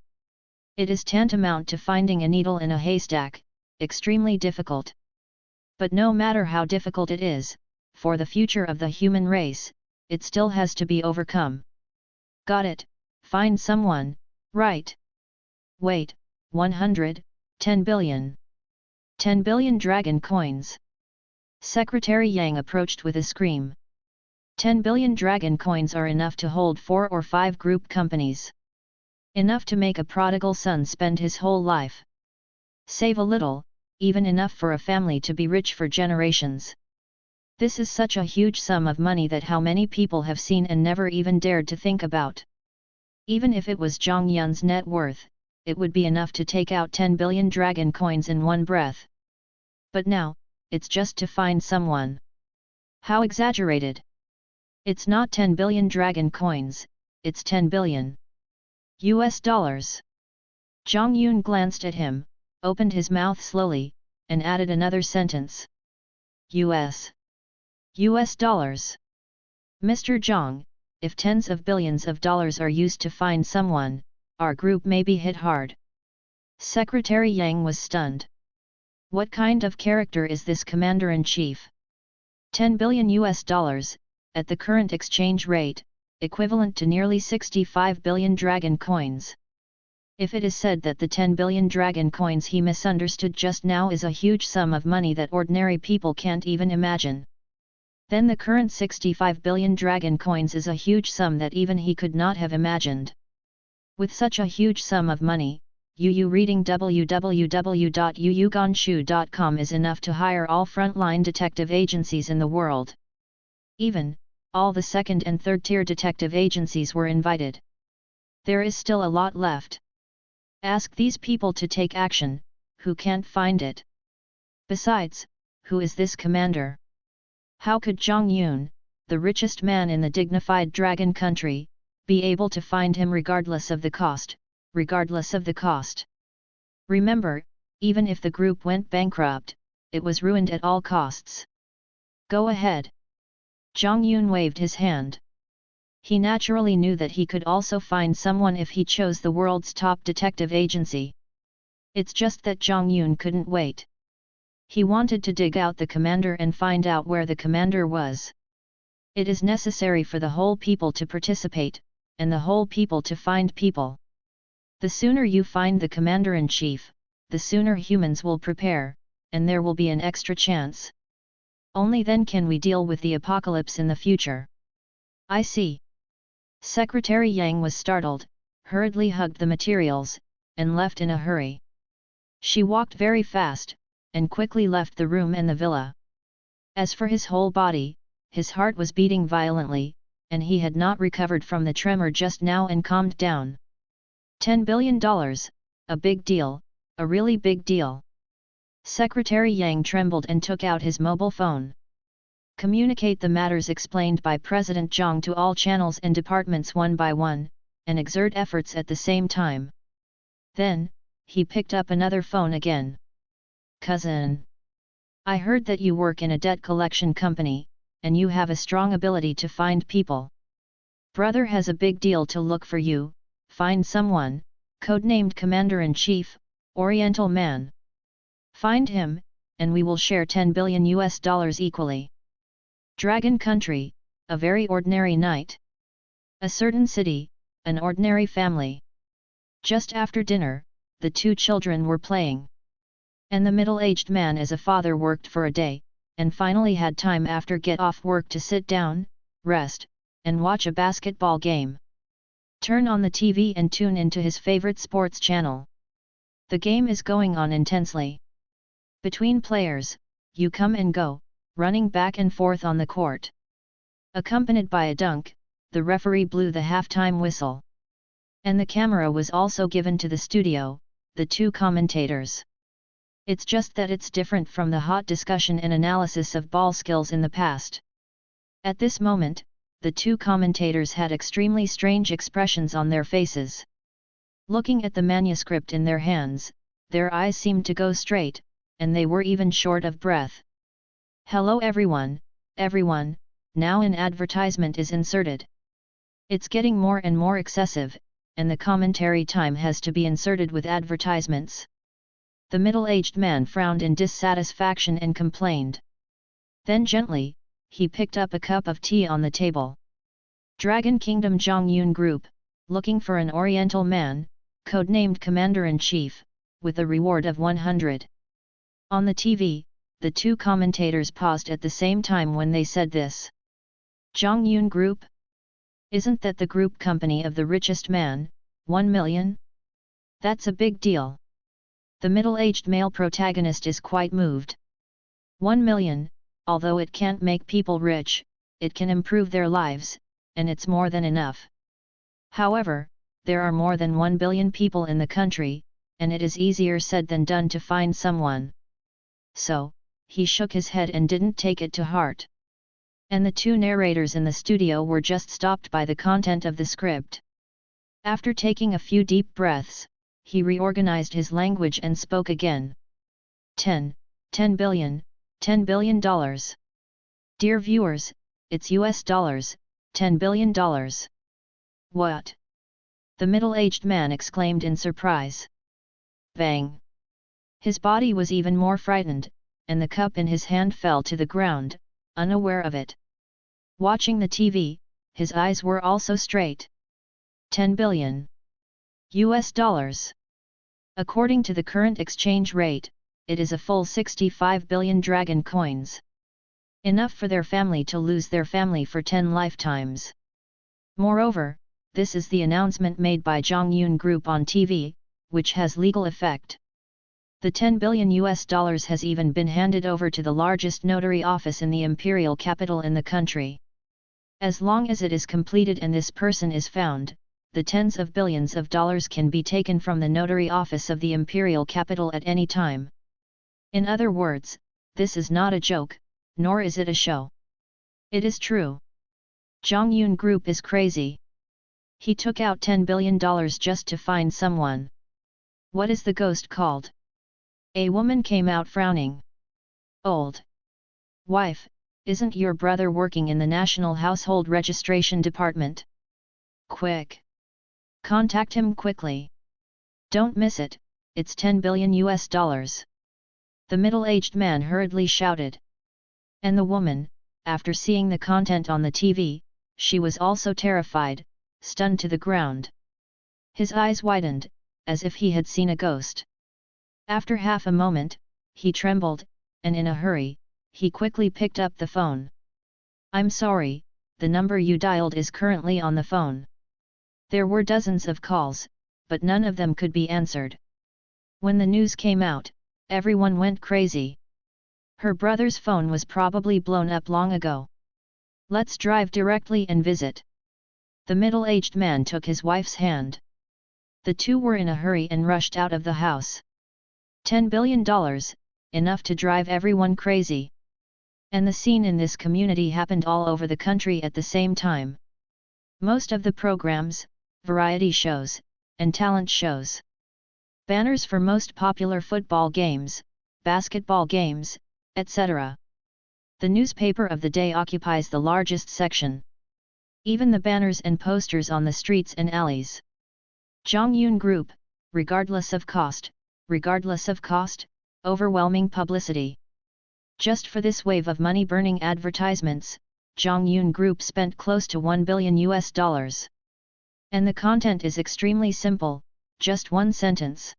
Speaker 1: It is tantamount to finding a needle in a haystack, extremely difficult. But no matter how difficult it is, for the future of the human race, it still has to be overcome. Got it, find someone, right? Wait, 10 billion. 10 billion dragon coins. Secretary Yang approached with a scream. 10 billion dragon coins are enough to hold 4 or 5 group companies. Enough to make a prodigal son spend his whole life. Save a little, even enough for a family to be rich for generations. This is such a huge sum of money that how many people have seen and never even dared to think about. Even if it was Zhang Yun's net worth, it would be enough to take out 10 billion dragon coins in one breath. But now, it's just to find someone. How exaggerated! It's not 10 billion dragon coins, it's 10 billion US dollars. Zhang Yun glanced at him, opened his mouth slowly, and added another sentence. US dollars. Mr. Zhang, if tens of billions of dollars are used to find someone, our group may be hit hard. Secretary Yang was stunned. What kind of character is this commander-in-chief? 10 billion US dollars, at the current exchange rate, equivalent to nearly 65 billion dragon coins. If it is said that the 10 billion dragon coins he misunderstood just now is a huge sum of money that ordinary people can't even imagine, then the current 65 billion dragon coins is a huge sum that even he could not have imagined. With such a huge sum of money, reading www.yuyuganshu.com is enough to hire all frontline detective agencies in the world. Even, all the second and third tier detective agencies were invited. There is still a lot left. Ask these people to take action, who can't find it. Besides, who is this commander? How could Zhang Yun, the richest man in the dignified dragon country, be able to find him regardless of the cost, Remember, even if the group went bankrupt, it was ruined at all costs. Go ahead. Zhang Yun waved his hand. He naturally knew that he could also find someone if he chose the world's top detective agency. It's just that Zhang Yun couldn't wait. He wanted to dig out the commander and find out where the commander was. It is necessary for the whole people to participate, and the whole people to find people. The sooner you find the commander-in-chief, the sooner humans will prepare, and there will be an extra chance. Only then can we deal with the apocalypse in the future. I see. Secretary Yang was startled, hurriedly hugged the materials, and left in a hurry. She walked very fast, and quickly left the room and the villa. As for his whole body, his heart was beating violently, and he had not recovered from the tremor just now and calmed down. $10 billion, a big deal, a really big deal. Secretary Yang trembled and took out his mobile phone. Communicate the matters explained by President Zhang to all channels and departments one by one, and exert efforts at the same time. Then, he picked up another phone again. Cousin. I heard that you work in a debt collection company, and you have a strong ability to find people. Brother has a big deal to look for you, find someone, codenamed Commander-in-Chief, Oriental Man. Find him, and we will share $10 billion equally. Dragon Country, a very ordinary night. A certain city, an ordinary family. Just after dinner, the two children were playing. And the middle-aged man as a father worked for a day, and finally had time after get off work to sit down, rest, and watch a basketball game. Turn on the TV and tune into his favorite sports channel. The game is going on intensely. Between players, you come and go, running back and forth on the court. Accompanied by a dunk, the referee blew the halftime whistle. And the camera was also given to the studio, the two commentators. It's just that it's different from the hot discussion and analysis of ball skills in the past. At this moment, the two commentators had extremely strange expressions on their faces. Looking at the manuscript in their hands, their eyes seemed to go straight, and they were even short of breath. Hello everyone, now an advertisement is inserted. It's getting more and more excessive, and the commentary time has to be inserted with advertisements. The middle-aged man frowned in dissatisfaction and complained. Then gently, he picked up a cup of tea on the table. Dragon Kingdom Zhang Yun Group, looking for an Oriental man, codenamed Commander-in-Chief, with a reward of 100. On the TV, the two commentators paused at the same time when they said this. Zhang Yun Group? Isn't that the group company of the richest man, 1 million? That's a big deal. The middle-aged male protagonist is quite moved. 1 million, although it can't make people rich, it can improve their lives, and it's more than enough. However, there are more than 1 billion people in the country, and it is easier said than done to find someone. So, he shook his head and didn't take it to heart. And the two narrators in the studio were just stopped by the content of the script. After taking a few deep breaths, he reorganized his language and spoke again. 10 billion, $10 billion. Dear viewers, it's US dollars, $10 billion. What? The middle-aged man exclaimed in surprise. Bang! His body was even more frightened, and the cup in his hand fell to the ground, unaware of it. Watching the TV, his eyes were also straight. 10 billion. US dollars. According to the current exchange rate, it is a full 65 billion dragon coins. Enough for their family to lose their family for 10 lifetimes. Moreover, this is the announcement made by Zhongyun Group on TV, which has legal effect. The 10 billion US dollars has even been handed over to the largest notary office in the imperial capital in the country. As long as it is completed and this person is found, the tens of billions of dollars can be taken from the notary office of the imperial capital at any time. In other words, this is not a joke, nor is it a show. It is true. Zhongyun Group is crazy. He took out $10 billion just to find someone. What is the ghost called? A woman came out frowning. Old wife, isn't your brother working in the National Household Registration Department? Quick! Contact him quickly. Don't miss it, it's 10 billion US dollars. The middle-aged man hurriedly shouted. And the woman, after seeing the content on the TV, she was also terrified, stunned to the ground. His eyes widened, as if he had seen a ghost. After half a moment, he trembled, and in a hurry, he quickly picked up the phone. I'm sorry, the number you dialed is currently on the phone. There were dozens of calls, but none of them could be answered. When the news came out, everyone went crazy. Her brother's phone was probably blown up long ago. Let's drive directly and visit. The middle-aged man took his wife's hand. The two were in a hurry and rushed out of the house. $10 billion, enough to drive everyone crazy. And the scene in this community happened all over the country at the same time. Most of the programs, variety shows, and talent shows. Banners for most popular football games, basketball games, etc. The newspaper of the day occupies the largest section. Even the banners and posters on the streets and alleys. Zhongyun Group, regardless of cost, overwhelming publicity. Just for this wave of money-burning advertisements, Zhongyun Group spent close to 1 billion US dollars. And the content is extremely simple, just one sentence.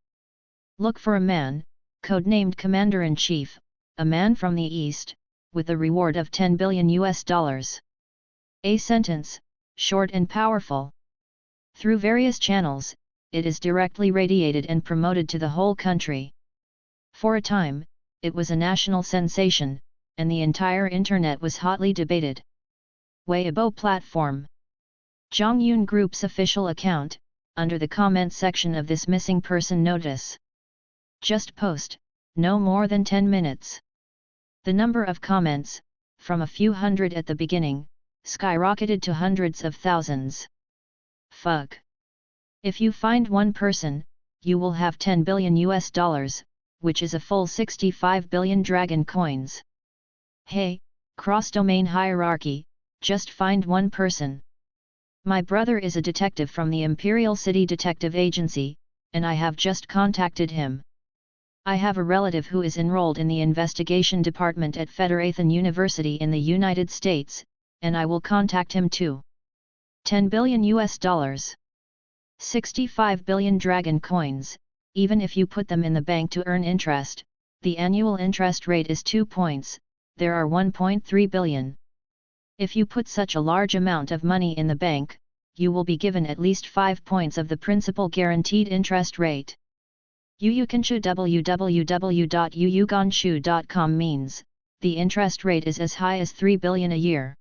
Speaker 1: Look for a man, codenamed Commander-in-Chief, a man from the East, with a reward of 10 billion US dollars. A sentence, short and powerful. Through various channels, it is directly radiated and promoted to the whole country. For a time, it was a national sensation, and the entire internet was hotly debated. Weibo platform. Zhongyun Group's official account, under the comment section of this missing person notice. Just post, no more than 10 minutes. The number of comments, from a few hundred at the beginning, skyrocketed to hundreds of thousands. Fuck. If you find one person, you will have 10 billion US dollars, which is a full 65 billion dragon coins. Hey, cross-domain hierarchy, just find one person. My brother is a detective from the Imperial City Detective Agency, and I have just contacted him. I have a relative who is enrolled in the investigation department at Federathan University in the United States, and I will contact him too. 10 billion US dollars. 65 billion dragon coins, even if you put them in the bank to earn interest, the annual interest rate is 2 points, there are 1.3 billion. If you put such a large amount of money in the bank, you will be given at least 5 points of the principal guaranteed interest rate. Yuyuganshu www.yuyuganshu.com means, the interest rate is as high as 3 billion a year.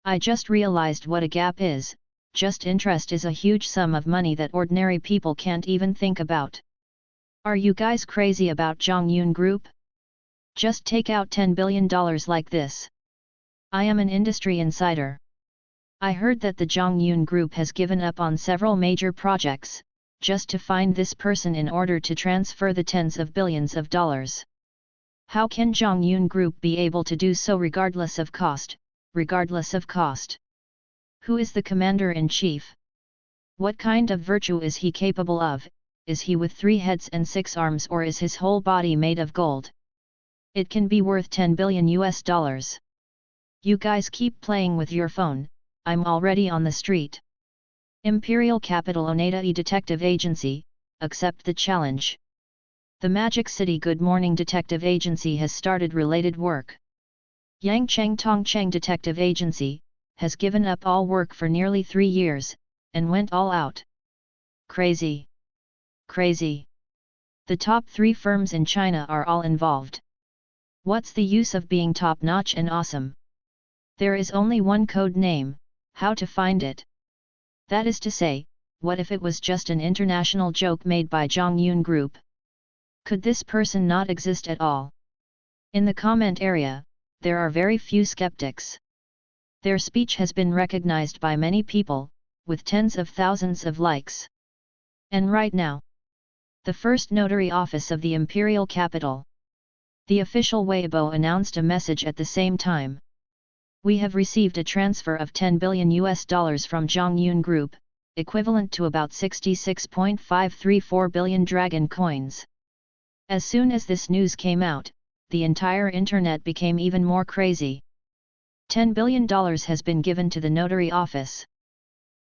Speaker 1: I just realized what a gap is. Just interest is a huge sum of money that ordinary people can't even think about. Are you guys crazy about Zhongyun Group? Just take out $10 billion like this. I am an industry insider. I heard that the Zhongyun Group has given up on several major projects, just to find this person in order to transfer the tens of billions of dollars. How can Zhongyun Group be able to do so regardless of cost? Who is the commander-in-chief? What kind of virtue is he capable of? Is he with 3 heads and 6 arms, or is his whole body made of gold? It can be worth 10 billion US dollars. You guys keep playing with your phone, I'm already on the street. Imperial Capital Oneida Detective Agency, accept the challenge. The Magic City Good Morning Detective Agency has started related work. Yangcheng Tongcheng Detective Agency has given up all work for nearly 3 years, and went all out. Crazy. Crazy. The top 3 firms in China are all involved. What's the use of being top-notch and awesome? There is only one code name, how to find it? That is to say, what if it was just an international joke made by Zhongyun Group? Could this person not exist at all? In the comment area, there are very few skeptics. Their speech has been recognized by many people, with tens of thousands of likes. And right now, the first notary office of the imperial capital. The official Weibo announced a message at the same time. We have received a transfer of $10 billion from Zhongyun Group, equivalent to about 66.534 billion dragon coins. As soon as this news came out, the entire internet became even more crazy. $10 billion has been given to the notary office.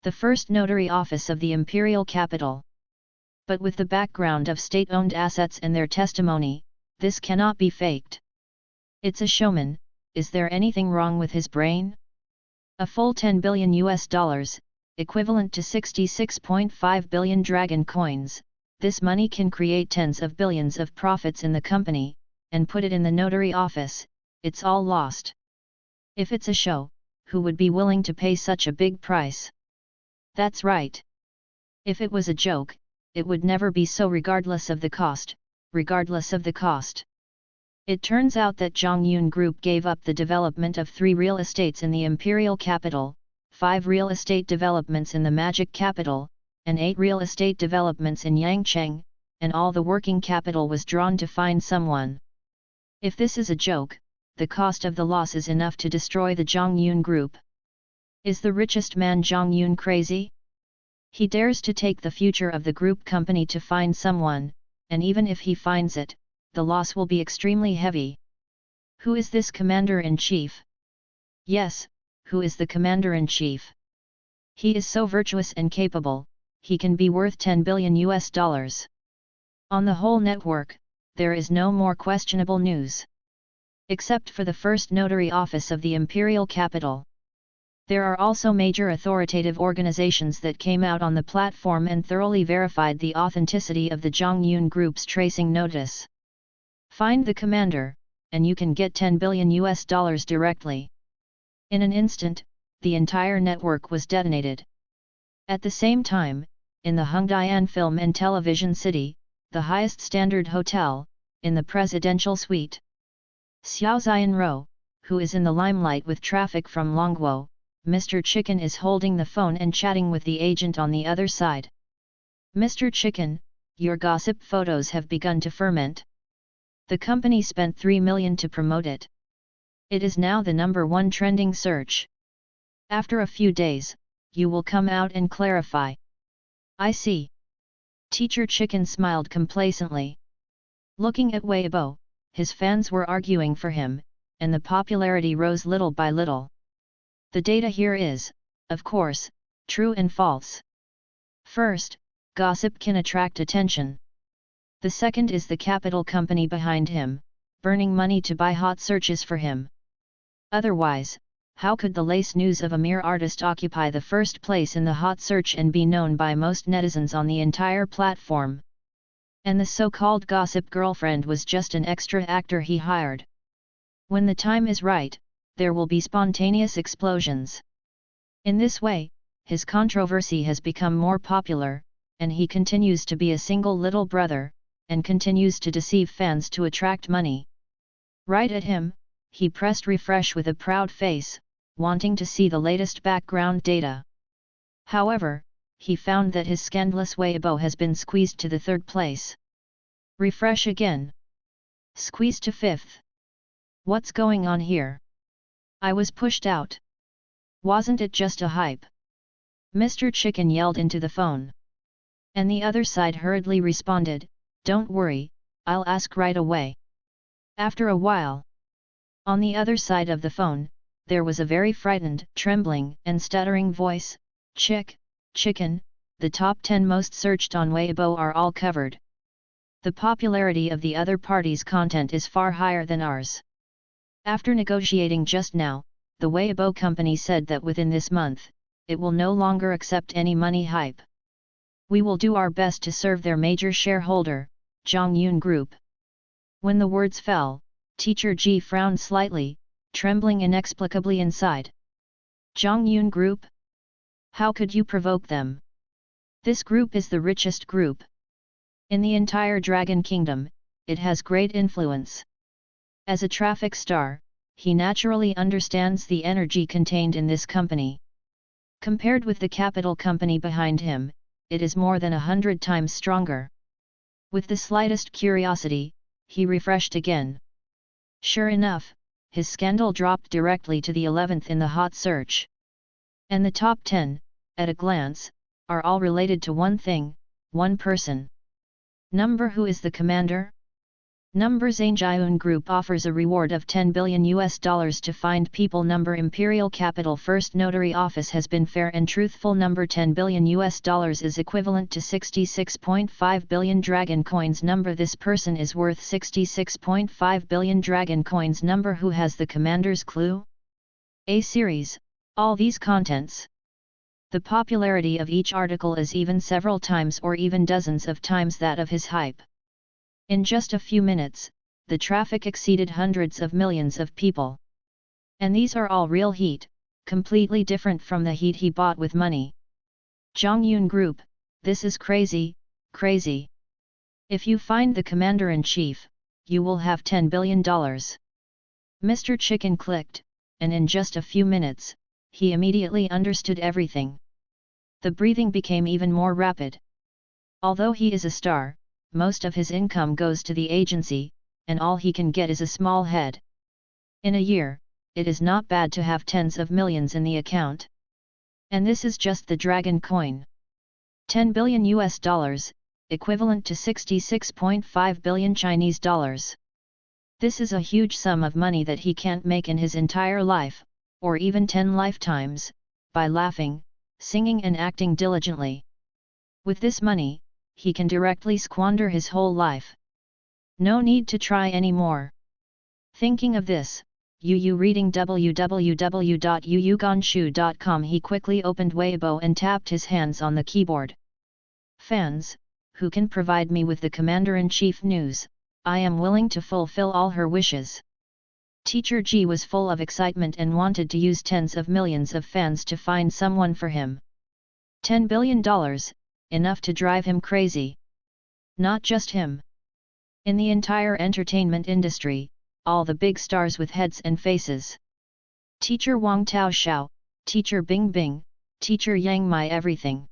Speaker 1: The first notary office of the imperial capital. But with the background of state-owned assets and their testimony, this cannot be faked. It's a showman. Is there anything wrong with his brain? A full $10 billion, equivalent to 66.5 billion dragon coins, this money can create tens of billions of profits in the company, and put it in the notary office, it's all lost. If it's a show, who would be willing to pay such a big price? That's right. If it was a joke, it would never be so regardless of the cost, regardless of the cost. It turns out that Zhongyun Group gave up the development of 3 real estates in the imperial capital, 5 real estate developments in the magic capital, and 8 real estate developments in Yangcheng, and all the working capital was drawn to find someone. If this is a joke, the cost of the loss is enough to destroy the Zhongyun Group. Is the richest man Zhongyun crazy? He dares to take the future of the group company to find someone, and even if he finds it, the loss will be extremely heavy. Who is this commander-in-chief? Yes, who is the commander-in-chief? He is so virtuous and capable, he can be worth $10 billion. On the whole network, there is no more questionable news. Except for the first notary office of the imperial capital. There are also major authoritative organizations that came out on the platform and thoroughly verified the authenticity of the Zhongyun Group's tracing notice. Find the commander, and you can get $10 billion directly. In an instant, the entire network was detonated. At the same time, in the Hongdian Film and Television City, the highest standard hotel, in the presidential suite, Xiaozian Ro, who is in the limelight with traffic from Longguo, Mr. Chicken is holding the phone and chatting with the agent on the other side. Mr. Chicken, your gossip photos have begun to ferment. The company spent $3 million to promote it. It is now the #1 trending search. After a few days, you will come out and clarify. I see. Teacher Chicken smiled complacently. Looking at Weibo, his fans were arguing for him, and the popularity rose little by little. The data here is, of course, true and false. First, gossip can attract attention. The second is the capital company behind him, burning money to buy hot searches for him. Otherwise, how could the lace news of a mere artist occupy the first place in the hot search and be known by most netizens on the entire platform? And the so-called gossip girlfriend was just an extra actor he hired. When the time is right, there will be spontaneous explosions. In this way, his controversy has become more popular, and he continues to be a single little brother, and continues to deceive fans to attract money. Right at him, he pressed refresh with a proud face, wanting to see the latest background data. However, he found that his scandalous Weibo has been squeezed to the 3rd place. Refresh again. Squeezed to 5th. What's going on here? I was pushed out. Wasn't it just a hype? Mr. Chicken yelled into the phone. And the other side hurriedly responded, don't worry, I'll ask right away. After a while. On the other side of the phone, there was a very frightened, trembling, and stuttering voice, Chick, Chicken, the top 10 most searched on Weibo are all covered. The popularity of the other party's content is far higher than ours. After negotiating just now, the Weibo company said that within this month, it will no longer accept any money hype. We will do our best to serve their major shareholder, Zhongyun Group. When the words fell, Teacher Ji frowned slightly, trembling inexplicably inside. Zhongyun Group? How could you provoke them? This group is the richest group. In the entire Dragon Kingdom, it has great influence. As a traffic star, he naturally understands the energy contained in this company. Compared with the capital company behind him, it is more than 100 times stronger. With the slightest curiosity, he refreshed again. Sure enough, his scandal dropped directly to the 11th in the hot search. And the top 10, at a glance, are all related to one thing, one person. Number who is the commander? Number Zhongyun Group offers a reward of $10 billion to find people. Number Imperial Capital First Notary Office has been fair and truthful. Number $10 billion is equivalent to 66.5 billion dragon coins. Number this person is worth 66.5 billion dragon coins. Number who has the commander's clue? A series, all these contents. The popularity of each article is even several times or even dozens of times that of his hype. In just a few minutes, the traffic exceeded hundreds of millions of people. And these are all real heat, completely different from the heat he bought with money. Zhongyun Group, this is crazy, crazy. If you find the commander-in-chief, you will have $10 billion. Mr. Chicken clicked, and in just a few minutes, he immediately understood everything. The breathing became even more rapid. Although he is a star, most of his income goes to the agency, and all he can get is a small head. In a year, it is not bad to have tens of millions in the account. And this is just the dragon coin. $10 billion, equivalent to 66.5 billion Chinese dollars. This is a huge sum of money that he can't make in his entire life, or even 10 lifetimes, by laughing, singing and acting diligently. With this money, he can directly squander his whole life. No need to try any more. Thinking of this, Yu reading www.yuyuganshu.com, he quickly opened Weibo and tapped his hands on the keyboard. Fans, who can provide me with the commander-in-chief news, I am willing to fulfill all her wishes. Teacher Ji was full of excitement and wanted to use tens of millions of fans to find someone for him. $10 billion, enough to drive him crazy. Not just him. In the entire entertainment industry, all the big stars with heads and faces. Teacher Wang Tao Xiao, Teacher Bing Bing, Teacher Yang Mai, everything.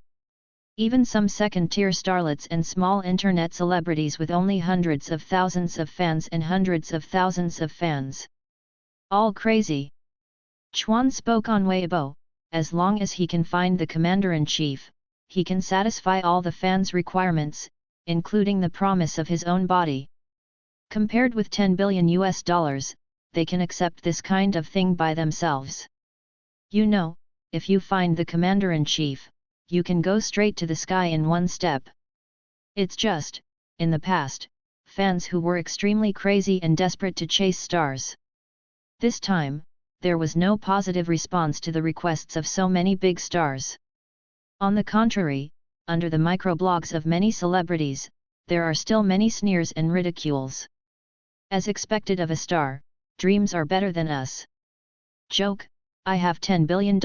Speaker 1: Even some second-tier starlets and small internet celebrities with only hundreds of thousands of fans and hundreds of thousands of fans. All crazy. Chuan spoke on Weibo, as long as he can find the commander-in-chief, he can satisfy all the fans' requirements, including the promise of his own body. Compared with $10 billion, they can accept this kind of thing by themselves. You know, if you find the commander-in-chief, you can go straight to the sky in one step. It's just, in the past, fans who were extremely crazy and desperate to chase stars. This time, there was no positive response to the requests of so many big stars. On the contrary, under the microblogs of many celebrities, there are still many sneers and ridicules. As expected of a star, dreams are better than us. Joke, I have $10 billion,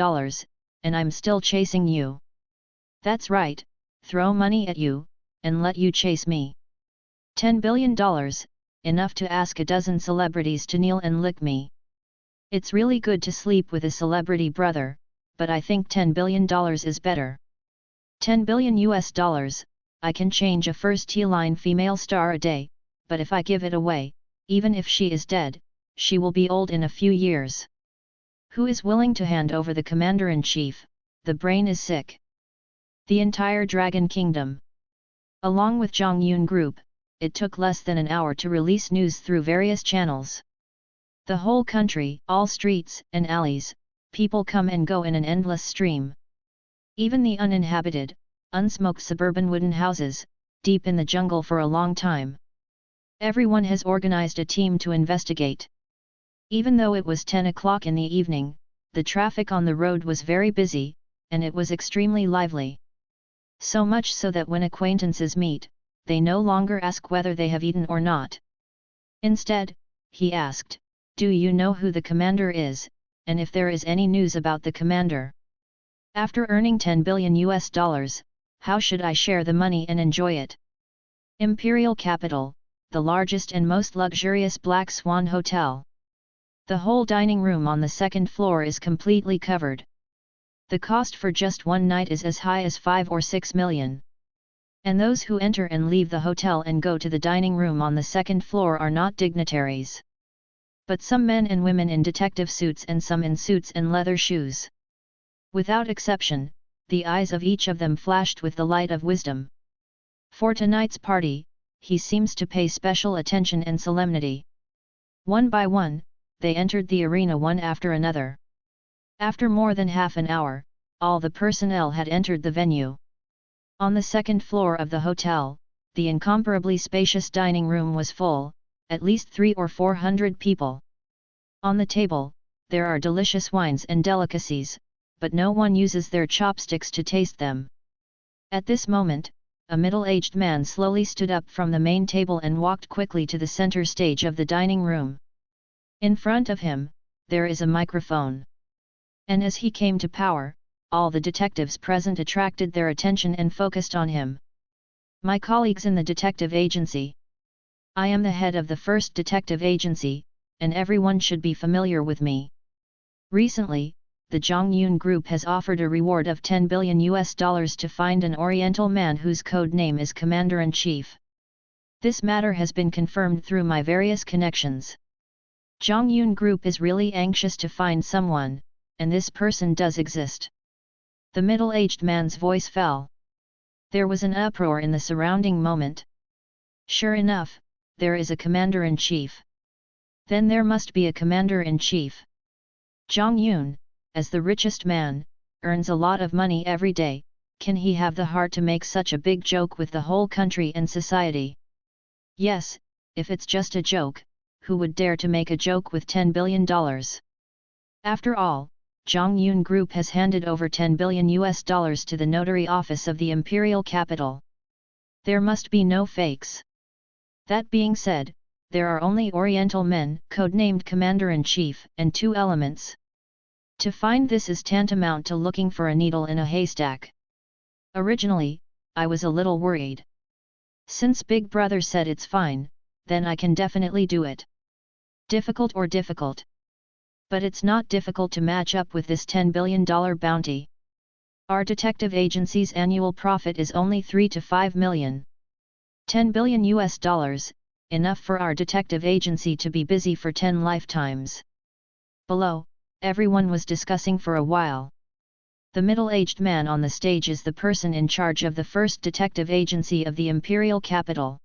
Speaker 1: and I'm still chasing you. That's right, throw money at you, and let you chase me. $10 billion, enough to ask a dozen celebrities to kneel and lick me. It's really good to sleep with a celebrity brother, but I think $10 billion is better. $10 billion, I can change a first-line female star a day, but if I give it away, even if she is dead, she will be old in a few years. Who is willing to hand over the commander-in-chief? The brain is sick. The entire Dragon Kingdom. Along with Zhongyun Group, it took less than an hour to release news through various channels. The whole country, all streets and alleys, people come and go in an endless stream. Even the uninhabited, unsmoked suburban wooden houses, deep in the jungle for a long time. Everyone has organized a team to investigate. Even though it was 10 o'clock in the evening, the traffic on the road was very busy, and it was extremely lively. So much so that when acquaintances meet, they no longer ask whether they have eaten or not. Instead, he asked, "Do you know who the commander is, and if there is any news about the commander? After earning $10 billion, how should I share the money and enjoy it?" Imperial Capital, the largest and most luxurious Black Swan hotel. The whole dining room on the second floor is completely covered. The cost for just one night is as high as 5 or 6 million. And those who enter and leave the hotel and go to the dining room on the second floor are not dignitaries, but some men and women in detective suits and some in suits and leather shoes. Without exception, the eyes of each of them flashed with the light of wisdom. For tonight's party, he seems to pay special attention and solemnity. One by one, they entered the arena one after another. After more than half an hour, all the personnel had entered the venue. On the second floor of the hotel, the incomparably spacious dining room was full, at least 300 or 400 people. On the table, there are delicious wines and delicacies, but no one uses their chopsticks to taste them. At this moment, a middle-aged man slowly stood up from the main table and walked quickly to the center stage of the dining room. In front of him, there is a microphone. And as he came to power, all the detectives present attracted their attention and focused on him. "My colleagues in the detective agency. I am the head of the first detective agency, and everyone should be familiar with me. Recently, the Zhongyun Group has offered a reward of $10 billion to find an Oriental man whose code name is Commander-in-Chief. This matter has been confirmed through my various connections. Zhongyun Group is really anxious to find someone, and this person does exist." The middle-aged man's voice fell. There was an uproar in the surrounding moment. Sure enough, there is a commander-in-chief. Then there must be a commander-in-chief. Zhongyun, as the richest man, earns a lot of money every day. Can he have the heart to make such a big joke with the whole country and society? Yes, if it's just a joke, who would dare to make a joke with $10 billion? After all, Zhongyun Group has handed over $10 billion to the notary office of the imperial capital. There must be no fakes. That being said, there are only Oriental men, codenamed Commander-in-Chief, and 2 elements. To find this is tantamount to looking for a needle in a haystack. Originally, I was a little worried. Since Big Brother said it's fine, then I can definitely do it. Difficult or difficult. But it's not difficult to match up with this $10 billion bounty. Our detective agency's annual profit is only 3 to 5 million. $10 billion, enough for our detective agency to be busy for 10 lifetimes. Below, everyone was discussing for a while. The middle-aged man on the stage is the person in charge of the first detective agency of the imperial capital.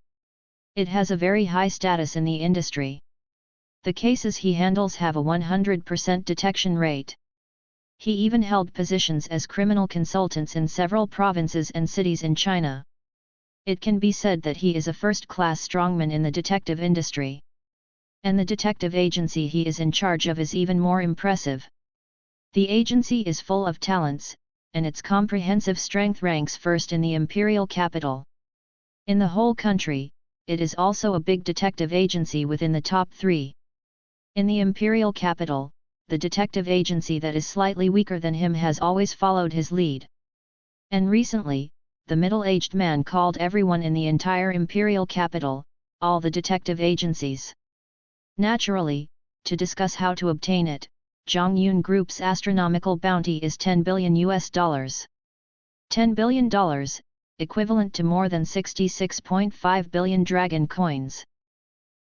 Speaker 1: It has a very high status in the industry. The cases he handles have a 100% detection rate. He even held positions as criminal consultants in several provinces and cities in China. It can be said that he is a first-class strongman in the detective industry. And the detective agency he is in charge of is even more impressive. The agency is full of talents, and its comprehensive strength ranks first in the imperial capital. In the whole country, it is also a big detective agency within the top 3. In the imperial capital, the detective agency that is slightly weaker than him has always followed his lead. And recently, the middle-aged man called everyone in the entire imperial capital, all the detective agencies. Naturally, to discuss how to obtain it, Zhongyun Group's astronomical bounty is $10 billion. $10 billion, equivalent to more than 66.5 billion dragon coins.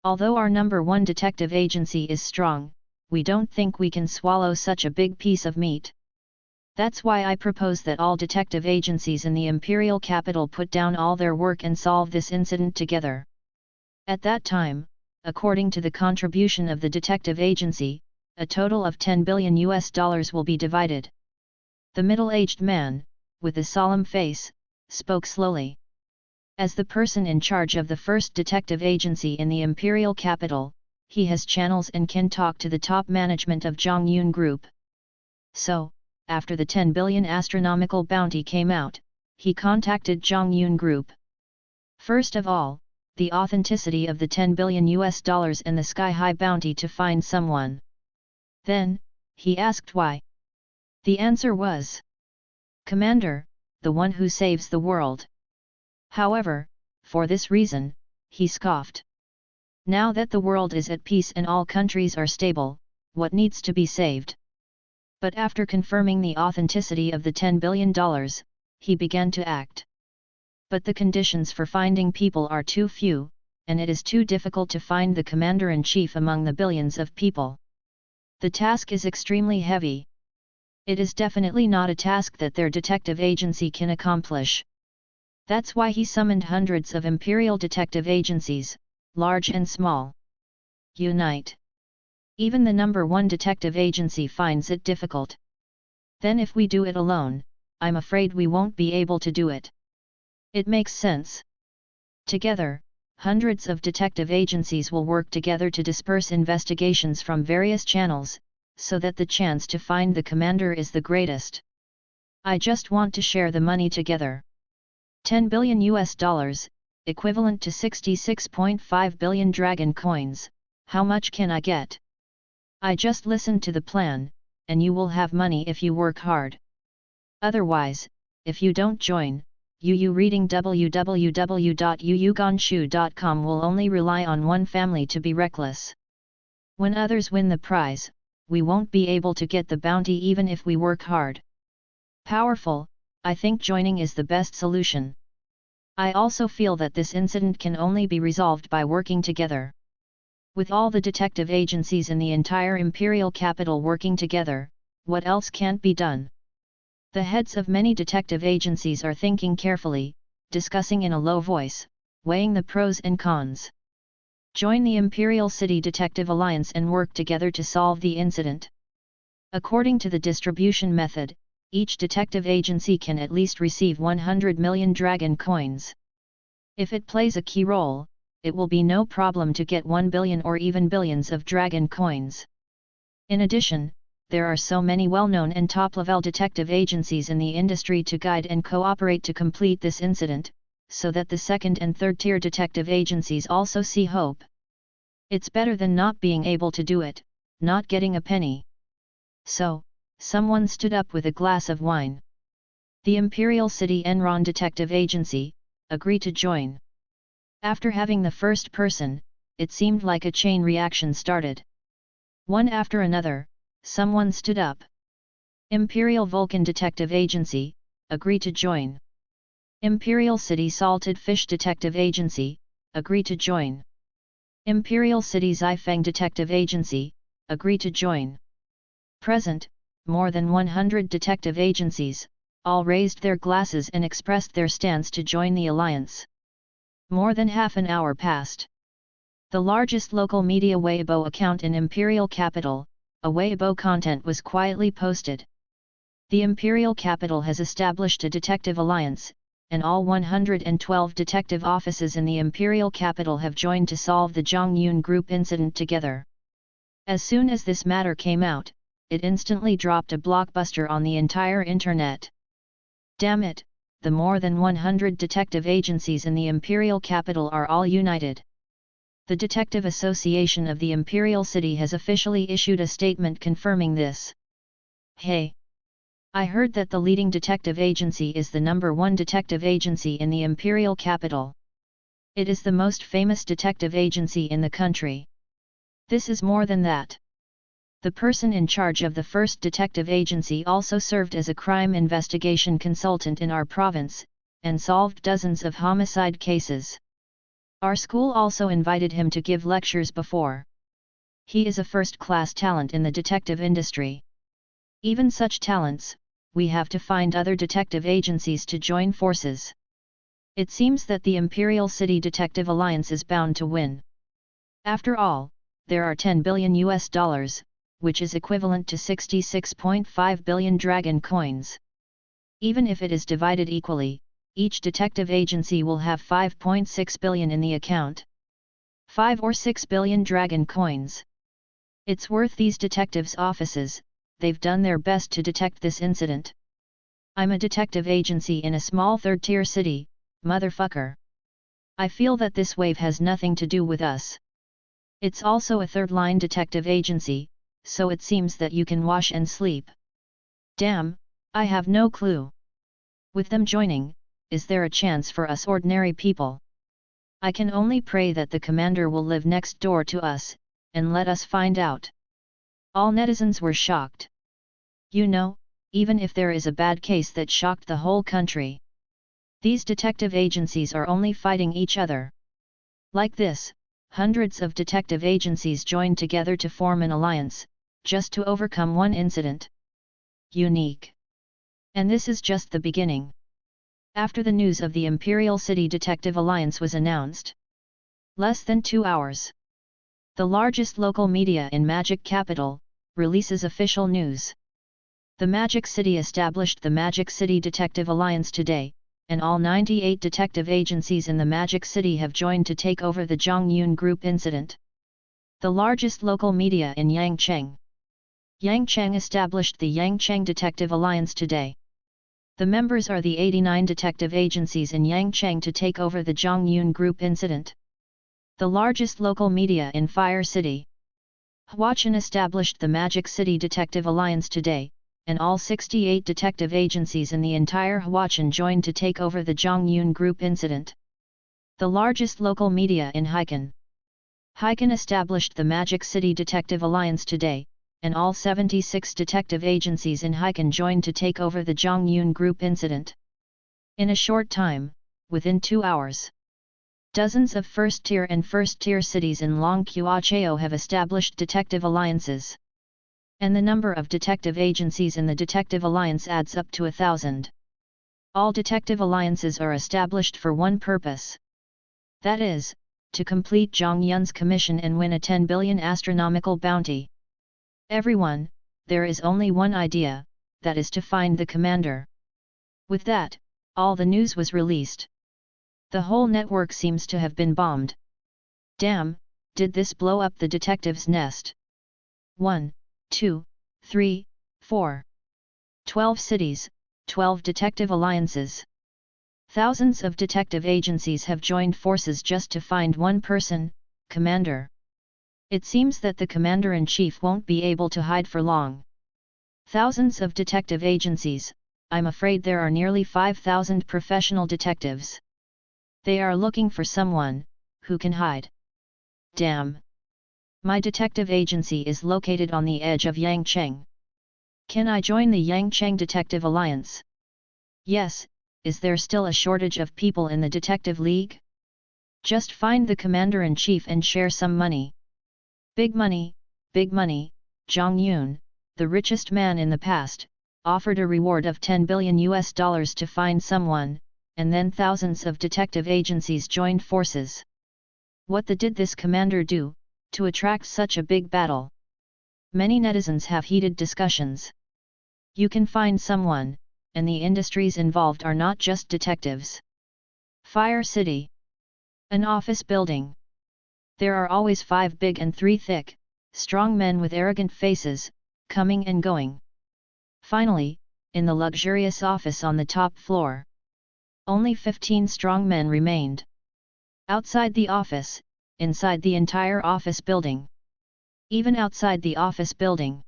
Speaker 1: Although our number 1 detective agency is strong, we don't think we can swallow such a big piece of meat. That's why I propose that all detective agencies in the imperial capital put down all their work and solve this incident together. At that time, according to the contribution of the detective agency, a total of $10 billion will be divided. The middle-aged man, with a solemn face, spoke slowly. As the person in charge of the first detective agency in the imperial capital, he has channels and can talk to the top management of Zhongyun Group. So, after the 10 billion astronomical bounty came out, he contacted Zhongyun Group. First of all, the authenticity of the $10 billion and the sky-high bounty to find someone. Then, he asked why. The answer was, "Commander, the one who saves the world." However, for this reason, he scoffed. Now that the world is at peace and all countries are stable, what needs to be saved? But after confirming the authenticity of the $10 billion, he began to act. But the conditions for finding people are too few, and it is too difficult to find the commander-in-chief among the billions of people. The task is extremely heavy. It is definitely not a task that their detective agency can accomplish. That's why he summoned hundreds of imperial detective agencies, large and small. Unite. Even the number one detective agency finds it difficult. Then if we do it alone, I'm afraid we won't be able to do it. It makes sense. Together, hundreds of detective agencies will work together to disperse investigations from various channels, so that the chance to find the commander is the greatest. I just want to share the money together. $10 billion, equivalent to 66.5 billion dragon coins, how much can I get? I just listened to the plan, and you will have money if you work hard. Otherwise, if you don't join, reading www.yuyuganshu.com will only rely on one family to be reckless. When others win the prize, we won't be able to get the bounty even if we work hard. Powerful, I think joining is the best solution. I also feel that this incident can only be resolved by working together. With all the detective agencies in the entire imperial capital working together, what else can't be done? The heads of many detective agencies are thinking carefully, discussing in a low voice, weighing the pros and cons. Join the Imperial City Detective Alliance and work together to solve the incident. According to the distribution method, each detective agency can at least receive 100 million dragon coins. If it plays a key role, it will be no problem to get 1 billion or even billions of dragon coins. In addition, there are so many well-known and top-level detective agencies in the industry to guide and cooperate to complete this incident, so that the second and third-tier detective agencies also see hope. It's better than not being able to do it, not getting a penny. So, someone stood up with a glass of wine. The Imperial City Enron Detective Agency agreed to join. After having the first person, it seemed like a chain reaction started. One after another, someone stood up. Imperial Vulcan Detective Agency agreed to join. Imperial City Salted Fish Detective Agency agreed to join. Imperial City Xifeng Detective Agency agreed to join. Present, more than 100 detective agencies, all raised their glasses and expressed their stance to join the alliance. More than half an hour passed. The largest local media Weibo account in Imperial Capital, a Weibo content was quietly posted. The Imperial Capital has established a detective alliance, and all 112 detective offices in the Imperial Capital have joined to solve the Zhongyun Group incident together. As soon as this matter came out, it instantly dropped a blockbuster on the entire internet. Damn it, the more than 100 detective agencies in the Imperial Capital are all united. The Detective Association of the Imperial City has officially issued a statement confirming this. Hey! I heard that the leading detective agency is the #1 detective agency in the Imperial Capital. It is the most famous detective agency in the country. This is more than that. The person in charge of the first detective agency also served as a crime investigation consultant in our province, and solved dozens of homicide cases. Our school also invited him to give lectures before. He is a first-class talent in the detective industry. Even such talents, we have to find other detective agencies to join forces. It seems that the Imperial City Detective Alliance is bound to win. After all, there are $10 billion, which is equivalent to 66.5 billion dragon coins. Even if it is divided equally, each detective agency will have 5.6 billion in the account. 5 or 6 billion dragon coins. It's worth these detectives' offices, they've done their best to detect this incident. I'm a detective agency in a small third-tier city, motherfucker. I feel that this wave has nothing to do with us. It's also a third-line detective agency, so it seems that you can wash and sleep. Damn, I have no clue. With them joining, is there a chance for us ordinary people? I can only pray that the commander will live next door to us, and let us find out. All netizens were shocked. You know, even if there is a bad case that shocked the whole country, these detective agencies are only fighting each other. Like this, hundreds of detective agencies joined together to form an alliance, just to overcome one incident. Unique. And this is just the beginning. After the news of the Imperial City Detective Alliance was announced, less than 2 hours, the largest local media in Magic Capital releases official news. The Magic City established the Magic City Detective Alliance today, and all 98 detective agencies in the Magic City have joined to take over the Zhongyun Group incident. The largest local media in Yangcheng. Yangcheng established the Yangcheng Detective Alliance today. The members are the 89 detective agencies in Yangcheng to take over the Zhongyun Group incident. The largest local media in Fire City. Huachan established the Magic City Detective Alliance today, and all 68 detective agencies in the entire Huachan joined to take over the Zhongyun Group incident. The largest local media in Haikan. Haikan established the Magic City Detective Alliance today, and all 76 detective agencies in Haikan joined to take over the Zhongyun Group incident. In a short time, within 2 hours, dozens of first-tier and first-tier cities in Longqiao have established detective alliances. And the number of detective agencies in the Detective Alliance adds up to 1,000. All detective alliances are established for one purpose. That is, to complete Zhang Yun's commission and win a 10 billion astronomical bounty. Everyone, there is only one idea, that is to find the commander. With that, all the news was released. The whole network seems to have been bombed. Damn, did this blow up the detectives' nest? 1, 2, 3, 4. 12 cities, 12 detective alliances. Thousands of detective agencies have joined forces just to find one person, commander. It seems that the commander-in-chief won't be able to hide for long. Thousands of detective agencies, I'm afraid there are nearly 5,000 professional detectives. They are looking for someone who can hide. Damn. My detective agency is located on the edge of Yangcheng. Can I join the Yangcheng Detective Alliance? Yes, is there still a shortage of people in the Detective League? Just find the commander-in-chief and share some money. Big money, Zhang Yun, the richest man in the past, offered a reward of $10 billion to find someone, and then thousands of detective agencies joined forces. What did this commander do to attract such a big battle? Many netizens have heated discussions. You can find someone, and the industries involved are not just detectives. Fire City. An office building. There are always 5 big and 3 thick, strong men with arrogant faces, coming and going. Finally, in the luxurious office on the top floor, only 15 strong men remained. Outside the office, inside the entire office building. Even outside the office building.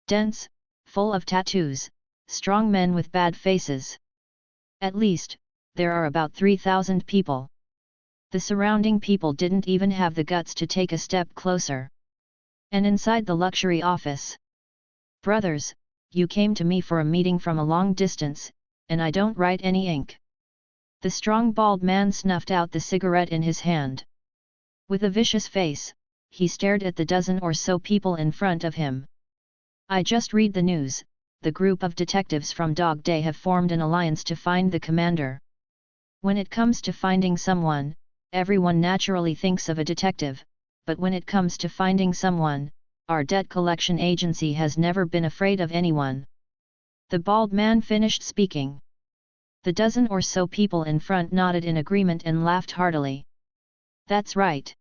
Speaker 1: Dense, full of tattoos, strong men with bad faces. At least, there are about 3,000 people. The surrounding people didn't even have the guts to take a step closer. And inside the luxury office. Brothers, you came to me for a meeting from a long distance, and I don't write any ink. The strong bald man snuffed out the cigarette in his hand. With a vicious face, he stared at the dozen or so people in front of him. I just read the news, the group of detectives from Dog Day have formed an alliance to find the commander. When it comes to finding someone, everyone naturally thinks of a detective, but when it comes to finding someone, our debt collection agency has never been afraid of anyone. The bald man finished speaking. The dozen or so people in front nodded in agreement and laughed heartily. That's right.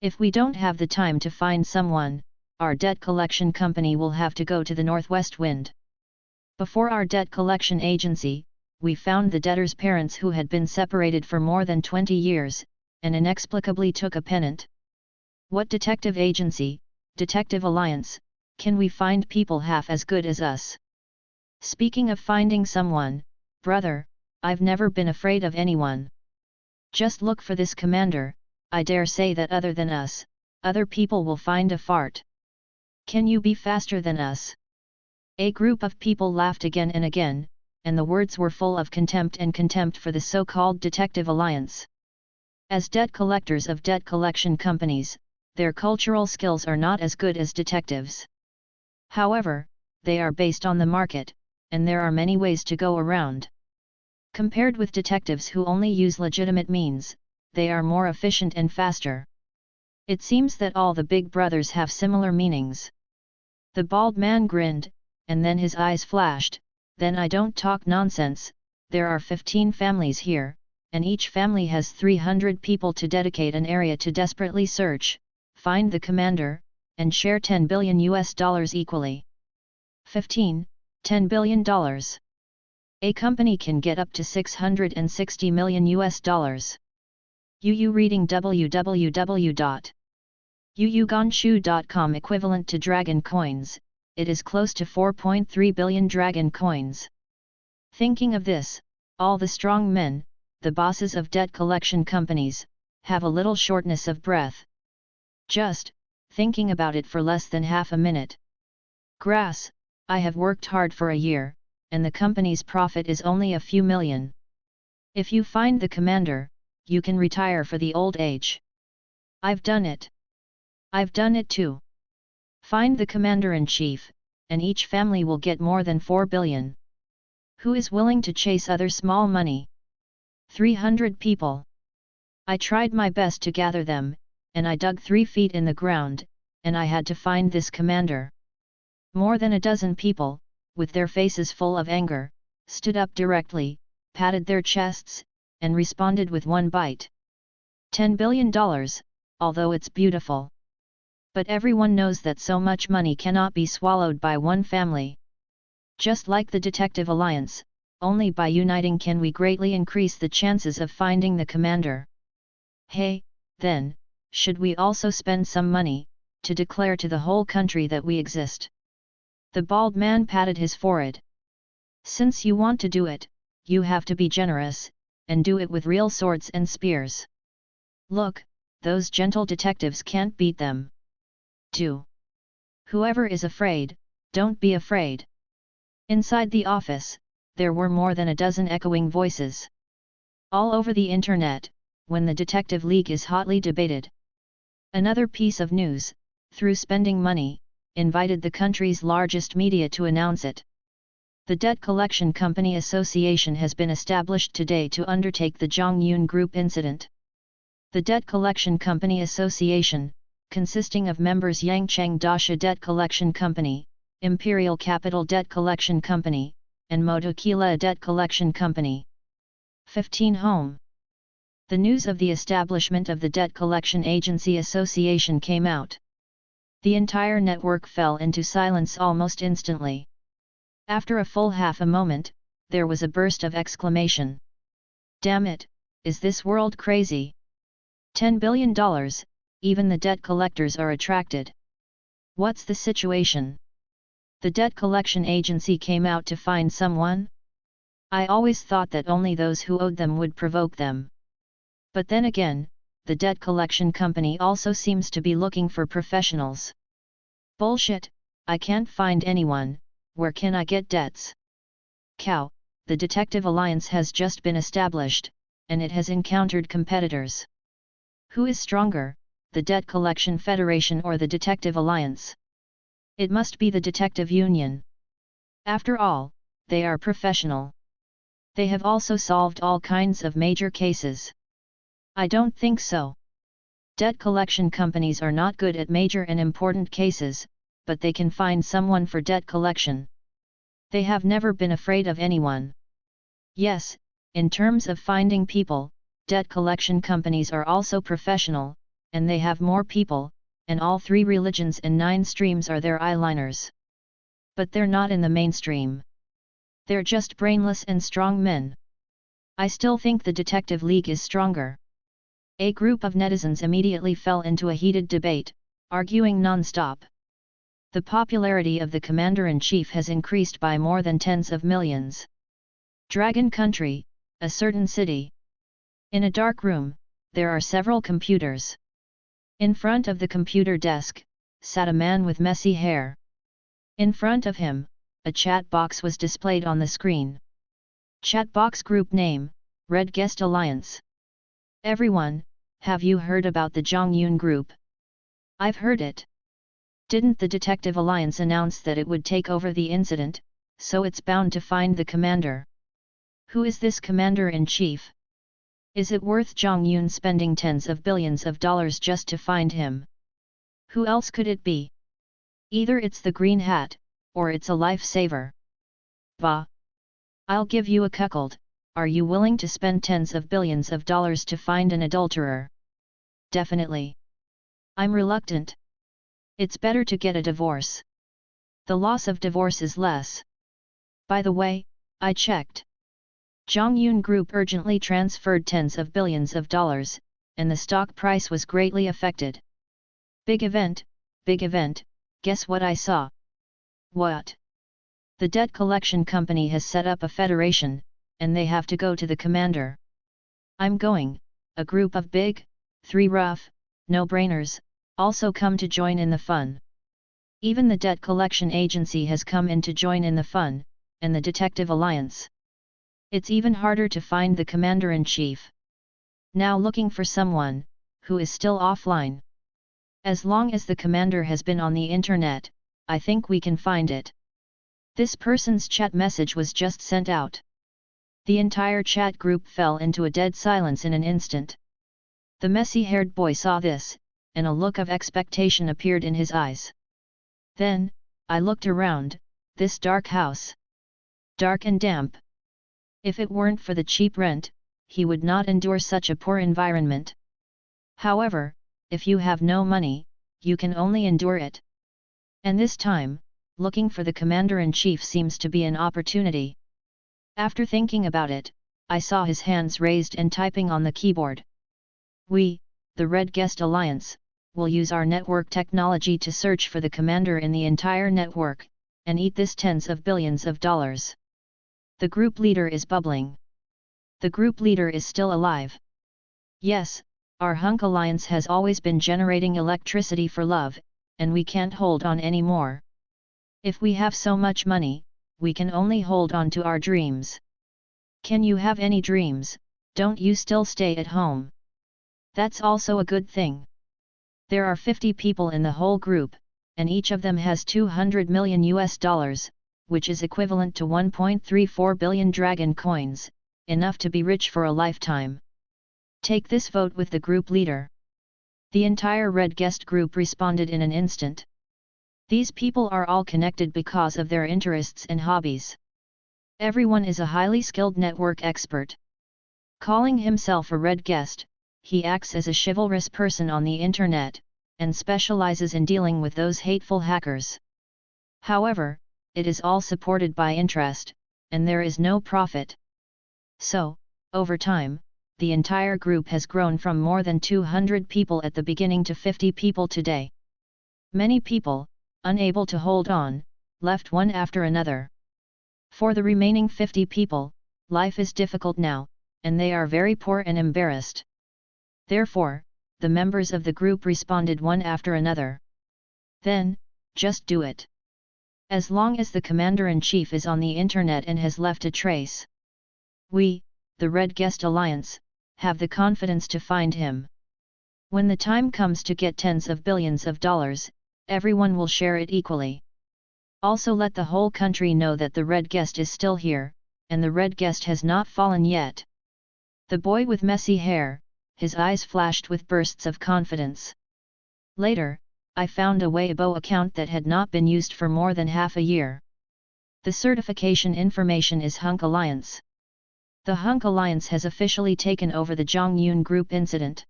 Speaker 1: If we don't have the time to find someone, our debt collection company will have to go to the northwest wind. Before our debt collection agency, we found the debtor's parents who had been separated for more than 20 years, and inexplicably took a pennant. What detective agency, detective alliance, can we find people half as good as us? Speaking of finding someone, brother, I've never been afraid of anyone. Just look for this commander. I dare say that other than us, other people will find a fart. Can you be faster than us? A group of people laughed again and again, and the words were full of contempt for the so-called detective alliance. As debt collectors of debt collection companies, their cultural skills are not as good as detectives. However, they are based on the market, and there are many ways to go around. Compared with detectives who only use legitimate means, they are more efficient and faster. It seems that all the big brothers have similar meanings. The bald man grinned, and then his eyes flashed. Then I don't talk nonsense. There are 15 families here, and each family has 300 people to dedicate an area to desperately search, find the commander, and share $10 billion equally. 15, $10 billion. A company can get up to $660 million. UU reading www.uuganshu.com equivalent to Dragon Coins, it is close to 4.3 billion Dragon Coins. Thinking of this, all the strong men, the bosses of debt collection companies, have a little shortness of breath. Just thinking about it for less than half a minute. Grass, I have worked hard for a year, and the company's profit is only a few million. If you find the commander, you can retire for the old age. I've done it. I've done it too. Find the commander-in-chief, and each family will get more than 4 billion. Who is willing to chase other small money? 300 people. I tried my best to gather them, and I dug 3 feet in the ground, and I had to find this commander. More than a dozen people, with their faces full of anger, stood up directly, patted their chests, and responded with one bite. $10 billion, although it's beautiful. But everyone knows that so much money cannot be swallowed by one family. Just like the detective alliance, only by uniting can we greatly increase the chances of finding the commander. Hey, then, should we also spend some money, to declare to the whole country that we exist? The bald man patted his forehead. Since you want to do it, you have to be generous, and do it with real swords and spears. Look, those gentle detectives can't beat them. 2. Whoever is afraid, don't be afraid. Inside the office, there were more than a dozen echoing voices. All over the internet, when the Detective League is hotly debated. Another piece of news, through spending money, invited the country's largest media to announce it. The Debt Collection Company Association has been established today to undertake the Zhongyun Group incident. The Debt Collection Company Association, consisting of members Yangcheng Dasha Debt Collection Company, Imperial Capital Debt Collection Company, and Motokila Debt Collection Company. 15 Home. The news of the establishment of the Debt Collection Agency Association came out. The entire network fell into silence almost instantly. After a full half a moment, there was a burst of exclamation. Damn it, is this world crazy? $10 billion, even the debt collectors are attracted. What's the situation? The debt collection agency came out to find someone? I always thought that only those who owed them would provoke them. But then again, the debt collection company also seems to be looking for professionals. Bullshit, I can't find anyone, where can I get debts? Cow, the Detective Alliance has just been established, and it has encountered competitors. Who is stronger, the Debt Collection Federation or the Detective Alliance? It must be the Detective Union. After all, they are professional. They have also solved all kinds of major cases. I don't think so. Debt collection companies are not good at major and important cases, but they can find someone for debt collection. They have never been afraid of anyone. Yes, in terms of finding people, debt collection companies are also professional, and they have more people, and all 3 religions and 9 streams are their eyeliners. But they're not in the mainstream. They're just brainless and strong men. I still think the Detective League is stronger. A group of netizens immediately fell into a heated debate, arguing non-stop. The popularity of the Commander-in-Chief has increased by more than tens of millions. Dragon Country, a certain city. In a dark room, there are several computers. In front of the computer desk, sat a man with messy hair. In front of him, a chat box was displayed on the screen. Chat box group name, Red Guest Alliance. Everyone, have you heard about the Zhongyun group? I've heard it. Didn't the Detective Alliance announce that it would take over the incident, so it's bound to find the commander? Who is this Commander-in-Chief? Is it worth Zhongyun spending tens of billions of dollars just to find him? Who else could it be? Either it's the Green Hat, or it's a lifesaver. Bah! I'll give you a cuckold. Are you willing to spend tens of billions of dollars to find an adulterer? Definitely. I'm reluctant. It's better to get a divorce. The loss of divorce is less. By the way, I checked. Zhongyun Group urgently transferred tens of billions of dollars, and the stock price was greatly affected. Big event, guess what I saw? What? The debt collection company has set up a federation, and they have to go to the commander. I'm going. A group of big, 3 rough, no-brainers, also come to join in the fun. Even the debt collection agency has come in to join in the fun, and the Detective Alliance. It's even harder to find the Commander-in-Chief. Now looking for someone, who is still offline. As long as the commander has been on the internet, I think we can find it. This person's chat message was just sent out. The entire chat group fell into a dead silence in an instant. The messy-haired boy saw this, and a look of expectation appeared in his eyes. Then, I looked around, this dark house. Dark and damp. If it weren't for the cheap rent, he would not endure such a poor environment. However, if you have no money, you can only endure it. And this time, looking for the Commander-in-Chief seems to be an opportunity. After thinking about it, I saw his hands raised and typing on the keyboard. We, the Red Guest Alliance, will use our network technology to search for the commander in the entire network, and eat this tens of billions of dollars. The group leader is bubbling. The group leader is still alive. Yes, our hunk alliance has always been generating electricity for love, and we can't hold on anymore. If we have so much money, we can only hold on to our dreams. Can you have any dreams? Don't you still stay at home? That's also a good thing. There are 50 people in the whole group, and each of them has 200 million US dollars, which is equivalent to 1.34 billion dragon coins, enough to be rich for a lifetime. Take this vote with the group leader. The entire Red Guest group responded in an instant. These people are all connected because of their interests and hobbies. Everyone is a highly skilled network expert. Calling himself a Red Guest, he acts as a chivalrous person on the internet, and specializes in dealing with those hateful hackers. However, it is all supported by interest, and there is no profit. So, over time, the entire group has grown from more than 200 people at the beginning to 50 people today. Many people, unable to hold on, left one after another. For the remaining 50 people, life is difficult now, and they are very poor and embarrassed. Therefore, the members of the group responded one after another. Then, just do it. As long as the Commander-in-Chief is on the internet and has left a trace. We, the Red Guest Alliance, have the confidence to find him. When the time comes to get tens of billions of dollars, everyone will share it equally. Also let the whole country know that the Red Guest is still here, and the Red Guest has not fallen yet. The boy with messy hair, his eyes flashed with bursts of confidence. Later, I found a Weibo account that had not been used for more than half a year. The certification information is Hunk Alliance. The Hunk Alliance has officially taken over the Zhongyun Group incident.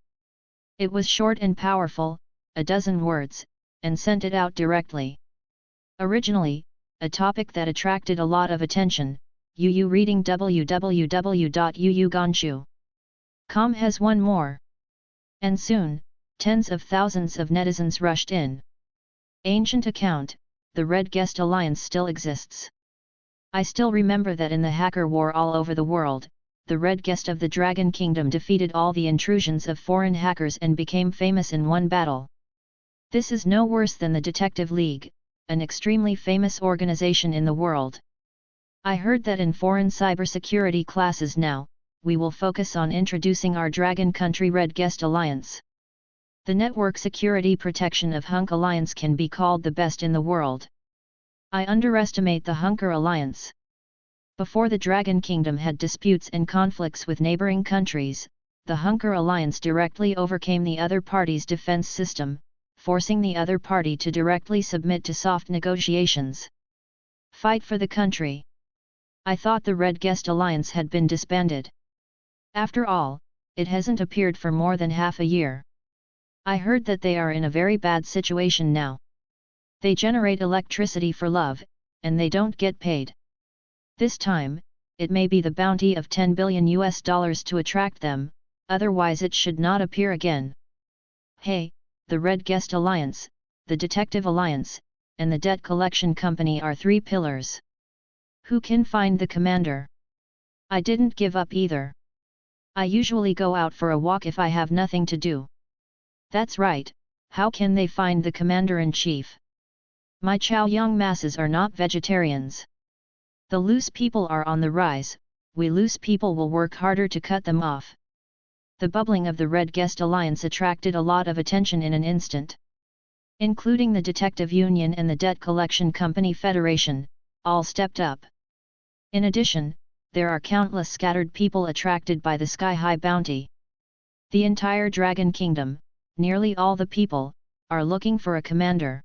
Speaker 1: It was short and powerful, a dozen words, and sent it out directly. Originally, a topic that attracted a lot of attention, Yu reading www.yuyuganshu.com has one more. And soon, tens of thousands of netizens rushed in. Ancient account, the Red Guest Alliance still exists. I still remember that in the hacker war all over the world, the Red Guest of the Dragon Kingdom defeated all the intrusions of foreign hackers and became famous in one battle. This is no worse than the Detective League, an extremely famous organization in the world. I heard that in foreign cybersecurity classes now, we will focus on introducing our Dragon Country Red Guest Alliance. The network security protection of Hunk Alliance can be called the best in the world. I underestimate the Hunker Alliance. Before the Dragon Kingdom had disputes and conflicts with neighboring countries, the Hunker Alliance directly overcame the other party's defense system, forcing the other party to directly submit to soft negotiations. Fight for the country. I thought the Red Guest Alliance had been disbanded. After all, it hasn't appeared for more than half a year. I heard that they are in a very bad situation now. They generate electricity for love, and they don't get paid. This time, it may be the bounty of $10 billion to attract them, otherwise it should not appear again. Hey, the Red Guest Alliance, the Detective Alliance, and the Debt Collection Company are three pillars. Who can find the commander? I didn't give up either. I usually go out for a walk if I have nothing to do. That's right, how can they find the commander-in-chief? My Chaoyang masses are not vegetarians. The loose people are on the rise, we loose people will work harder to cut them off. The bubbling of the Red Guest Alliance attracted a lot of attention in an instant. Including the Detective Union and the Debt Collection Company Federation, all stepped up. In addition, there are countless scattered people attracted by the sky-high bounty. The entire Dragon Kingdom, nearly all the people, are looking for a commander.